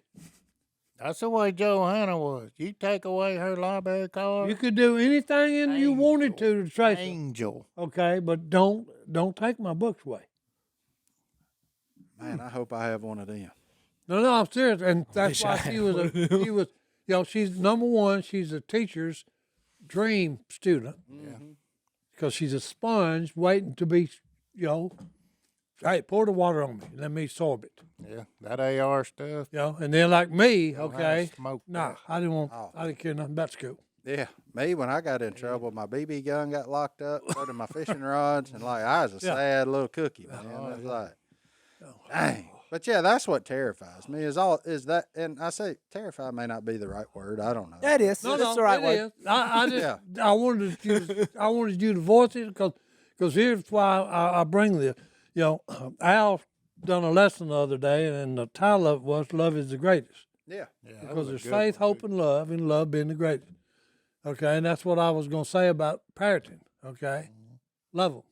That's the way Johanna was. You take away her library card. You could do anything in you wanted to Tracy. Angel. Okay, but don't take my books away. Man, I hope I have one of them. No, I'm serious, and that's wish why I she had was one of she was, she's number one. She's a teacher's dream student because she's a sponge waiting to be, hey, pour the water on me, let me absorb it, Yeah, that AR stuff. and then like me, know how to okay, smoke nah, that. I didn't care nothing about school. Yeah. Me, when I got in trouble, my BB gun got locked up, so did my fishing rods, and like I was a sad little cookie, man. I was like, dang. But yeah, that's what terrifies me is that, and I say terrify may not be the right word. I don't know. That is. No, That's the right it word. is. I just I wanted you to voice it because here's why I bring this. Al done a lesson the other day, and the title of it was "Love is the Greatest." Yeah. Because there's faith, hope, and love being the greatest. Okay, and that's what I was going to say about parenting. Okay, love them,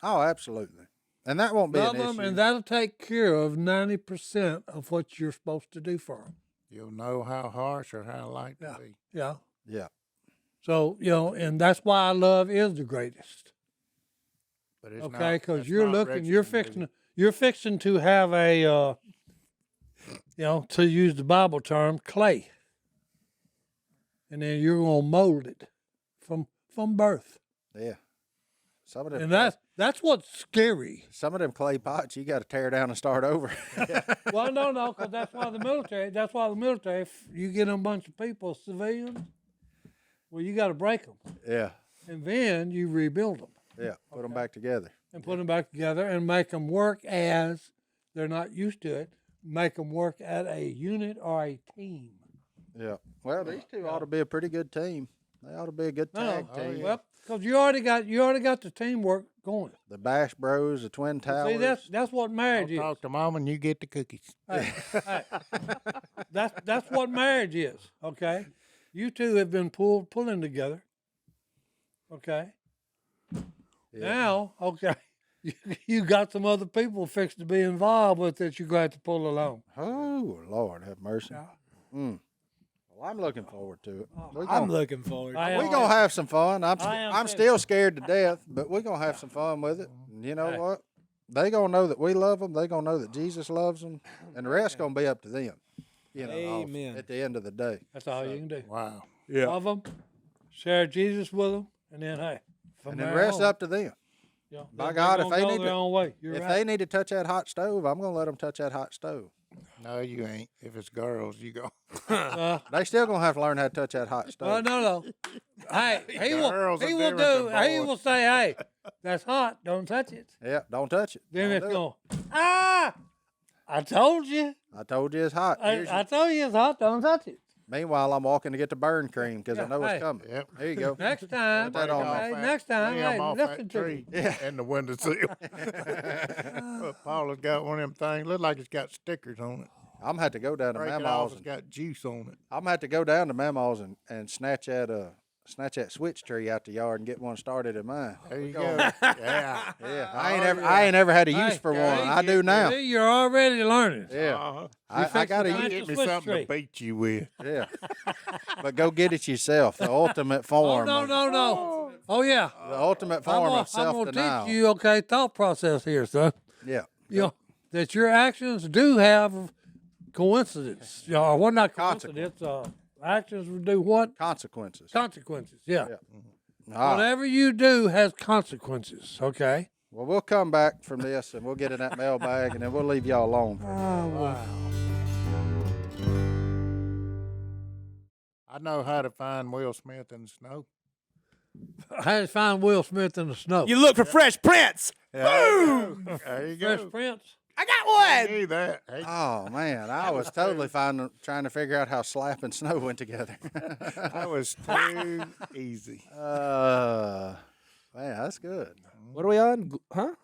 Oh, absolutely. And that won't be love an them, issue. and that'll take care of 90% of what you're supposed to do for them. You'll know how harsh or how light to be. Yeah. Yeah. So and that's why love is the greatest. But it's Okay, not- because that's you're not looking, Richardson, you're fixing to have a, to use the Bible term, clay, and then you're gonna mold it from birth, Yeah. Some of them, and that's what's scary. some of them clay pots you got to tear down and start over. Well, no, because that's why the military, you get a bunch of people, civilians, well, you got to break them, Yeah. and then you rebuild them. Yeah. Put them back together. And put them back together and make them work as they're not used to it. Make them work at a unit or a team. Yeah. Well, these two ought to be a pretty good team. They ought to be a good tag team. Well, because you already got the teamwork going. The Bash Bros, the Twin Towers. See, that's what marriage I'll is. talk to Mom and you get the cookies. Hey, that's what marriage is. Okay, you two have been pulling together. Okay, Now, okay, you got some other people fixed to be involved with that you're glad to pull along. Oh, Lord, have mercy. Well, I'm looking forward to it. I'm looking forward. I We're am going to have some fun. I am I'm too. still scared to death, but we're going to have some fun with it. And you know Hey. what? They going to know that we love them. They going to know that Jesus loves them. And the rest going to be up to them. You know, Amen. at the end of the day. That's all you can do. Wow. Yeah. Love them, share Jesus with them, and then hey, from And then the there rest on, up to them. yeah, by they're God, if gonna they go need their to- own way. You're If right. they need to touch that hot stove, I'm going to let them touch that hot stove. No, you ain't. If it's girls, you go. They still going to have to learn how to touch that hot stove. Oh no. Hey, he will. Girls are He will different do. than He boys. will say, "Hey, that's hot. Don't touch it." Yeah, don't touch it. Then Don't it's do it. going. Ah, I told you. I told you it's hot. Here's your- I told you it's hot. Don't touch it. Meanwhile, I'm walking to get the burn cream because I Yeah, know hey. it's coming. Yep. There you go. Next time. that on hey, off next time. Lay 'em Hey, off listen that to tree me. and the windowsill. Paula's got one of them things. Look like it's got stickers on it. I'm gonna have to go down to Break it off. Mamaw's. It's got juice on it. I'm gonna have to go down to Mamaw's and snatch that switch tree out the yard and get one started in mine. There you going. go. Yeah. Yeah, Oh, I ain't ever had a use Hey, for see, one. I do now. See, you're already learning. Yeah, Uh-huh. I got fixing to to use. Get me switch something tree. to beat you with. Yeah, but go get it yourself. The ultimate Oh form. no, of- no. Oh yeah. The ultimate form of I'm self gonna denial. teach you, okay, thought process here, son. Yeah, You know, that your actions do have coincidence. Well, not coincidence. Actions do what? consequences. Consequences. Yeah. All right. Whatever you do has consequences. Okay. Well, we'll come back from this and we'll get in that mailbag and then we'll leave y'all alone. I know how to find Will Smith in the snow. I had to find Will Smith in the snow. You look for Fresh Prince. Boom! There you Fresh go. Prince. I got I one. knew that. Hey, Oh man, I was totally trying to figure out how slap and snow went together. that was too easy. Man, that's good. What are we on? Huh?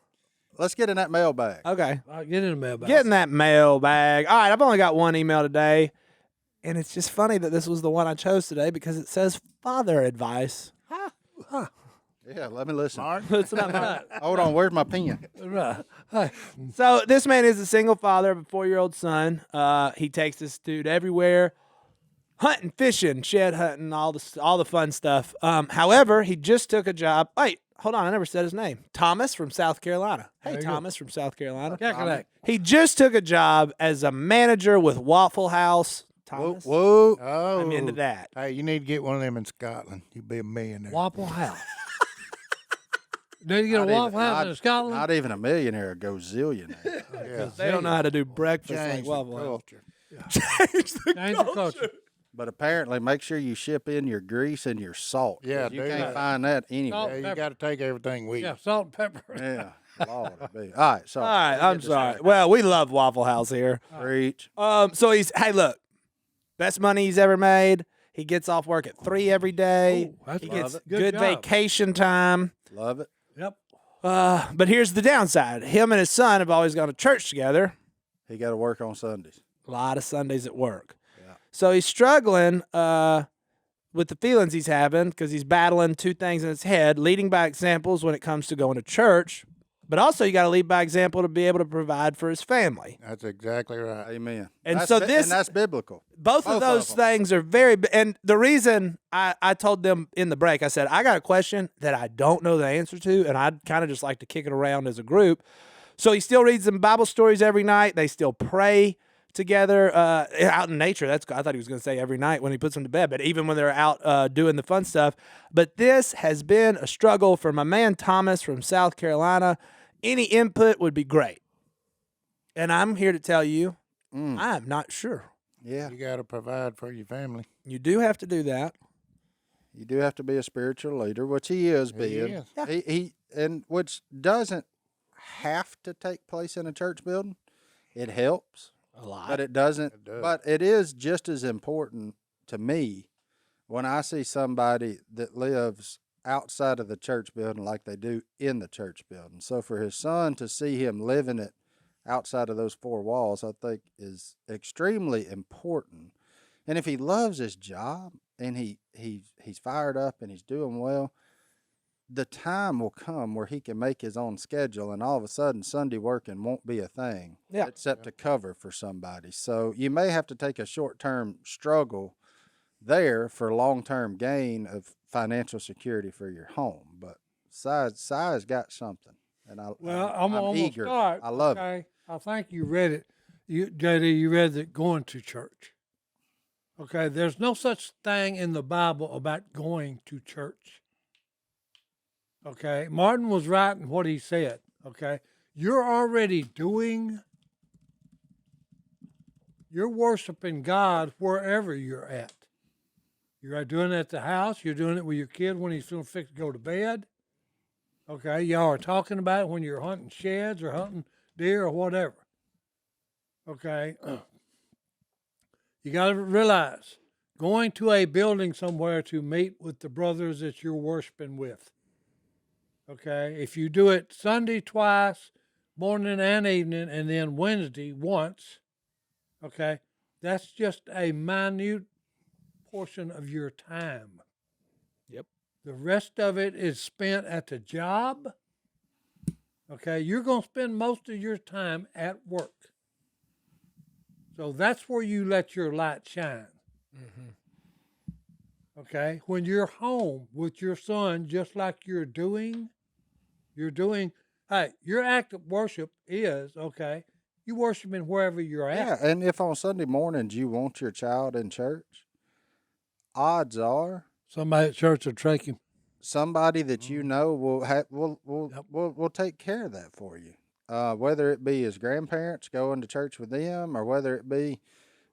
Let's get in that mailbag. Okay. I'll get in the mailbag. Get in that mailbag. All right, I've only got one email today, and it's just funny that this was the one I chose today because it says father advice. Yeah, let me listen. Mark, It's not mine. Hold on, where's my pen? Right. Hey, So this man is a single father of a 4-year-old son. He takes this dude everywhere, hunting, fishing, shed hunting, all the fun stuff. However, he just took a job. Wait, hold on, I never said his name. Thomas from South Carolina. Hey, There you go. Thomas from South Carolina. Cackalack. He just took a job as a manager with Waffle House. Whoa, Thomas, whoa. oh, I'm into that. Hey, you need to get one of them in Scotland. You'd be a millionaire. Waffle House. Did you get a Not even- Waffle House not- in Scotland? Not even a millionaire, a gazillionaire. Yeah. They don't know how to do breakfast like Change the Waffle House. culture. Change the Change the culture. But apparently, make sure you ship in your grease and your salt. 'cause Yeah, you do can't that. find that Salt. anywhere. Yeah, you Pepper. got to take everything with Yeah, you. salt and pepper. Yeah, Lord, be. All right, so All right, I'm sorry. Well, we love Waffle House here. Preach. So hey, look, best money he's ever made. He gets off work at 3 every day. Ooh, that's He love gets it. good Good job. vacation time. Love it. Yep. But here's the downside. Him and his son have always gone to church together. He got to work on Sundays. A lot of Sundays at work. Yeah. So he's struggling with the feelings he's having because he's battling two things in his head, leading by examples when it comes to going to church, but also you got to lead by example to be able to provide for his family. That's exactly right. Amen. And That's so and that's biblical. Both of Both of those them. things are and the reason I told them in the break, I said, I got a question that I don't know the answer to, and I'd kind of just like to kick it around as a group. So he still reads them Bible stories every night. They still pray together out in nature. I thought he was going to say every night when he puts them to bed, but even when they're out doing the fun stuff. But this has been a struggle for my man Thomas from South Carolina. Any input would be great. And I'm here to tell you, I'm not sure. Yeah, You got to provide for your family. You do have to do that. you do have to be a spiritual leader, which he is He being. is. Yeah. He and which doesn't have to take place in a church building. It helps. A lot. But it doesn't. It does. But it is just as important to me when I see somebody that lives outside of the church building like they do in the church building. So for his son to see him living it outside of those four walls, I think is extremely important. And if he loves his job and he's fired up and he's doing well, the time will come where he can make his own schedule, and all of a sudden Sunday working won't be a thing, except to cover for somebody. So you may have to take a short-term struggle there for long-term gain of financial security for your home. But Si's got something, and I'm eager. Start. I love it. Okay, I think you read it. JD, you read that going to church. Okay, there's no such thing in the Bible about going to church. Okay, Martin was right in what he said. Okay, you're already you're worshiping God wherever you're at. You're doing it at the house. You're doing it with your kid when he's feeling fixed to go to bed. Okay, y'all are talking about it when you're hunting sheds or hunting deer or whatever. Okay, you got to realize going to a building somewhere to meet with the brothers that you're worshiping with. Okay, if you do it Sunday twice, morning and evening, and then Wednesday once, okay, that's just a minute portion of your time. Yep. The rest of it is spent at the job. Okay, you're going to spend most of your time at work. So that's where you let your light shine. Okay, when you're home with your son, just like you're doing, hey, your act of worship is, okay, you worshiping wherever you're at. Yeah, and if on Sunday mornings you want your child in church, odds are Somebody at church will take him. somebody that you know will take care of that for you. Whether it be his grandparents going to church with them, or whether it be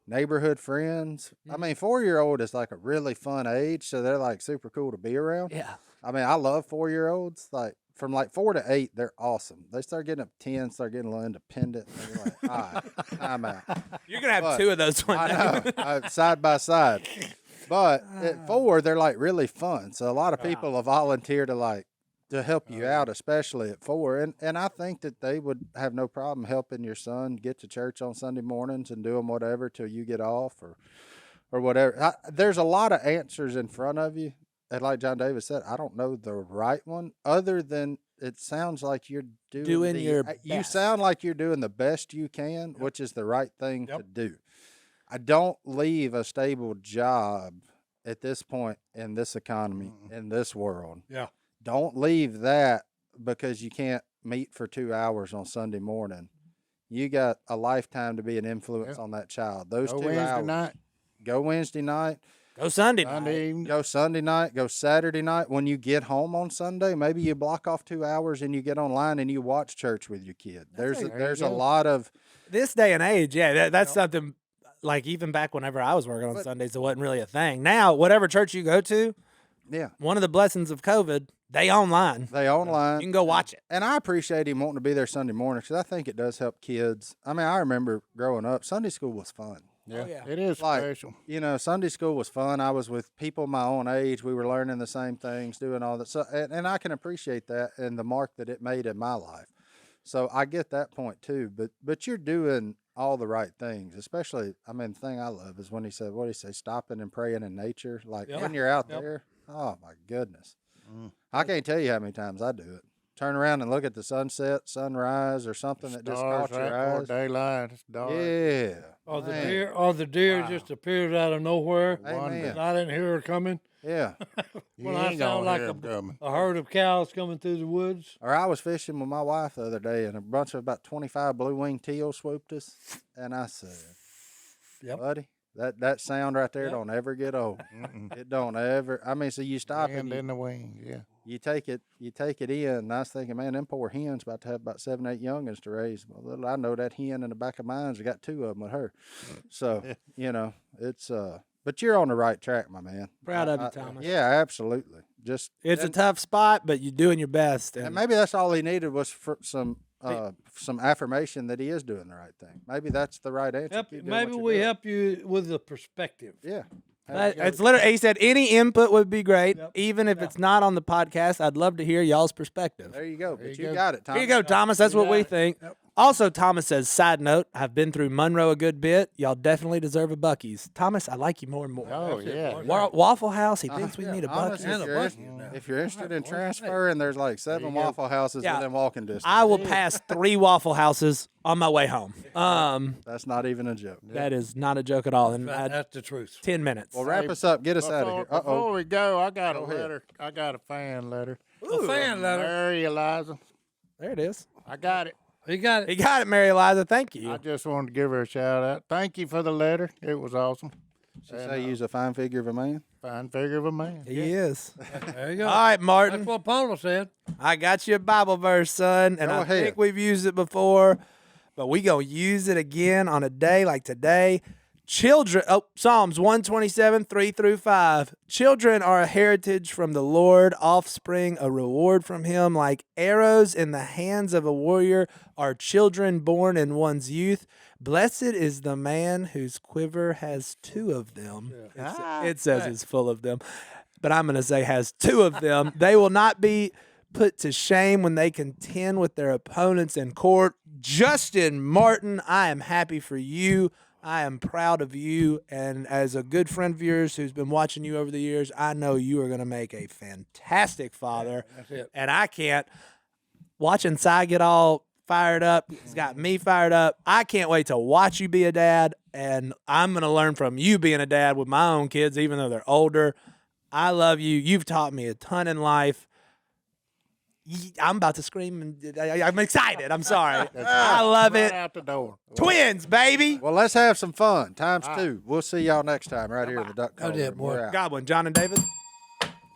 neighborhood friends. I mean, 4-year-old is like a really fun age, so they're like super cool to be around. Yeah. I mean, I love 4-year-olds. Like from like 4 to 8, they're awesome. They start getting up to 10, start getting a little independent. And you're like, all right, I'm out. You're gonna have But- two of those one I day. know, side by side. But at 4, they're like really fun. So a lot of people have volunteered to help you out, especially at 4. And I think that they would have no problem helping your son get to church on Sunday mornings and doing whatever till you get off or whatever. There's a lot of answers in front of you. And like John Davis said, I don't know the right one other than it sounds like you're doing your you best. sound like you're doing the best you can, which is the right thing to do. I don't leave a stable job at this point in this economy, in this world. Yeah. Don't leave that because you can't meet for 2 hours on Sunday morning. You got a lifetime to be an influence on that child. Those Go 2 Wednesday hours. night, Go Wednesday night. Go Sunday. Sunday evening. Go Sunday night. Go Saturday night. When you get home on Sunday, maybe you block off 2 hours and you get online and you watch church with your kid. There's a lot of This day and age, yeah, that's something. Like even back whenever I was working on Sundays, it wasn't really a thing. Now, whatever church you go to, one of the blessings of COVID, they online. They online. You can go watch it. And I appreciate him wanting to be there Sunday morning because I think it does help kids. I mean, I remember growing up, Sunday school was fun. Yeah, yeah. it is Like, special. You know, Sunday school was fun. I was with people my own age. We were learning the same things, doing all that. So, and I can appreciate that and the mark that it made in my life. So I get that point too. But you're doing all the right things, especially, I mean, the thing I love is when he said, what did he say, stopping and praying in nature? Like when you're out there, oh my goodness. I can't tell you how many times I do it. Turn around and look at the sunset, sunrise, or something that just Stars caught right your before eyes. daylight. It's dark. Yeah. Or the man. deer, just appeared out of nowhere. Amen. And I didn't hear her coming. Yeah. You When I ain't sound gonna like hear 'em coming. a herd of cows coming through the woods. Or I was fishing with my wife the other day, and a bunch of about 25 blue-winged teal swooped us. And I said, buddy, that sound right there don't ever get old. It don't ever. I mean, so you stop Wind and in the wings, yeah. you take it in. And I was thinking, man, them poor hens about to have about 7, 8 youngins to raise. Well, little I know that hen in the back of mine's got 2 of them with her. So, you know, it's but you're on the right track, my man. Proud of you, Thomas. Yeah, absolutely. Just It's a tough spot, but you're doing your best. and maybe that's all he needed was for some affirmation that he is doing the right thing. Maybe that's the right answer. Keep doing Maybe what you're we doing. help you with the perspective. Yeah. It's literally, he said any input would be great. Yep. Even if it's not on the podcast, I'd love to hear y'all's perspective. There you go. But you you go. got it, Tom. Here you go, Thomas. That's what we think. Also, Thomas says, side note, I've been through Monroe a good bit. Y'all definitely deserve a Buc-ee's. Thomas, I like you more and more. Oh, yeah. Waffle House, he thinks we need a Honestly, Buc-ee's. if you're interested in transferring, there's like 7 Waffle Houses Yeah. within walking distance. I will pass 3 Waffle Houses on my way home. That's not even a joke. That is not a joke at all. And That's the truth. 10 minutes. Well, wrap us up. Get us out of here. Before we go, I got a ahead. letter. I got a fan letter. A fan letter. Mary Eliza. There it is. I got it. You got it. He got it, Mary Eliza. Thank you. I just wanted to give her a shout out. Thank you for the letter. It was awesome. She say you's a fine figure of a man. Fine figure of a man. He is. There you go. All right, That's Martin. what Paula said. I got you a Bible verse, son, and Go I ahead. think we've used it before, but we gonna use it again on a day like today. Psalms 127, 3-5. Children are a heritage from the Lord, offspring a reward from him. Like arrows in the hands of a warrior are children born in one's youth. Blessed is the man whose quiver has 2 of them. It says it's full of them, but I'm going to say has 2 of them. They will not be put to shame when they contend with their opponents in court. Justin Martin, I am happy for you. I am proud of you. And as a good friend of yours who's been watching you over the years, I know you are going to make a fantastic father. That's it. And I can't. Watching Si get all fired up, it's got me fired up. I can't wait to watch you be a dad. And I'm going to learn from you being a dad with my own kids, even though they're older. I love you. You've taught me a ton in life. I'm about to scream, and I'm excited. I'm sorry. I love Right it. out the door. Twins, baby. Well, let's have some fun. Times 2. We'll see y'all next time right here in the Duck Call. there, boy. We're out. Godwin, John and David.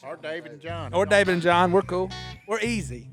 Or David and John. Or David and John. We're cool. We're easy.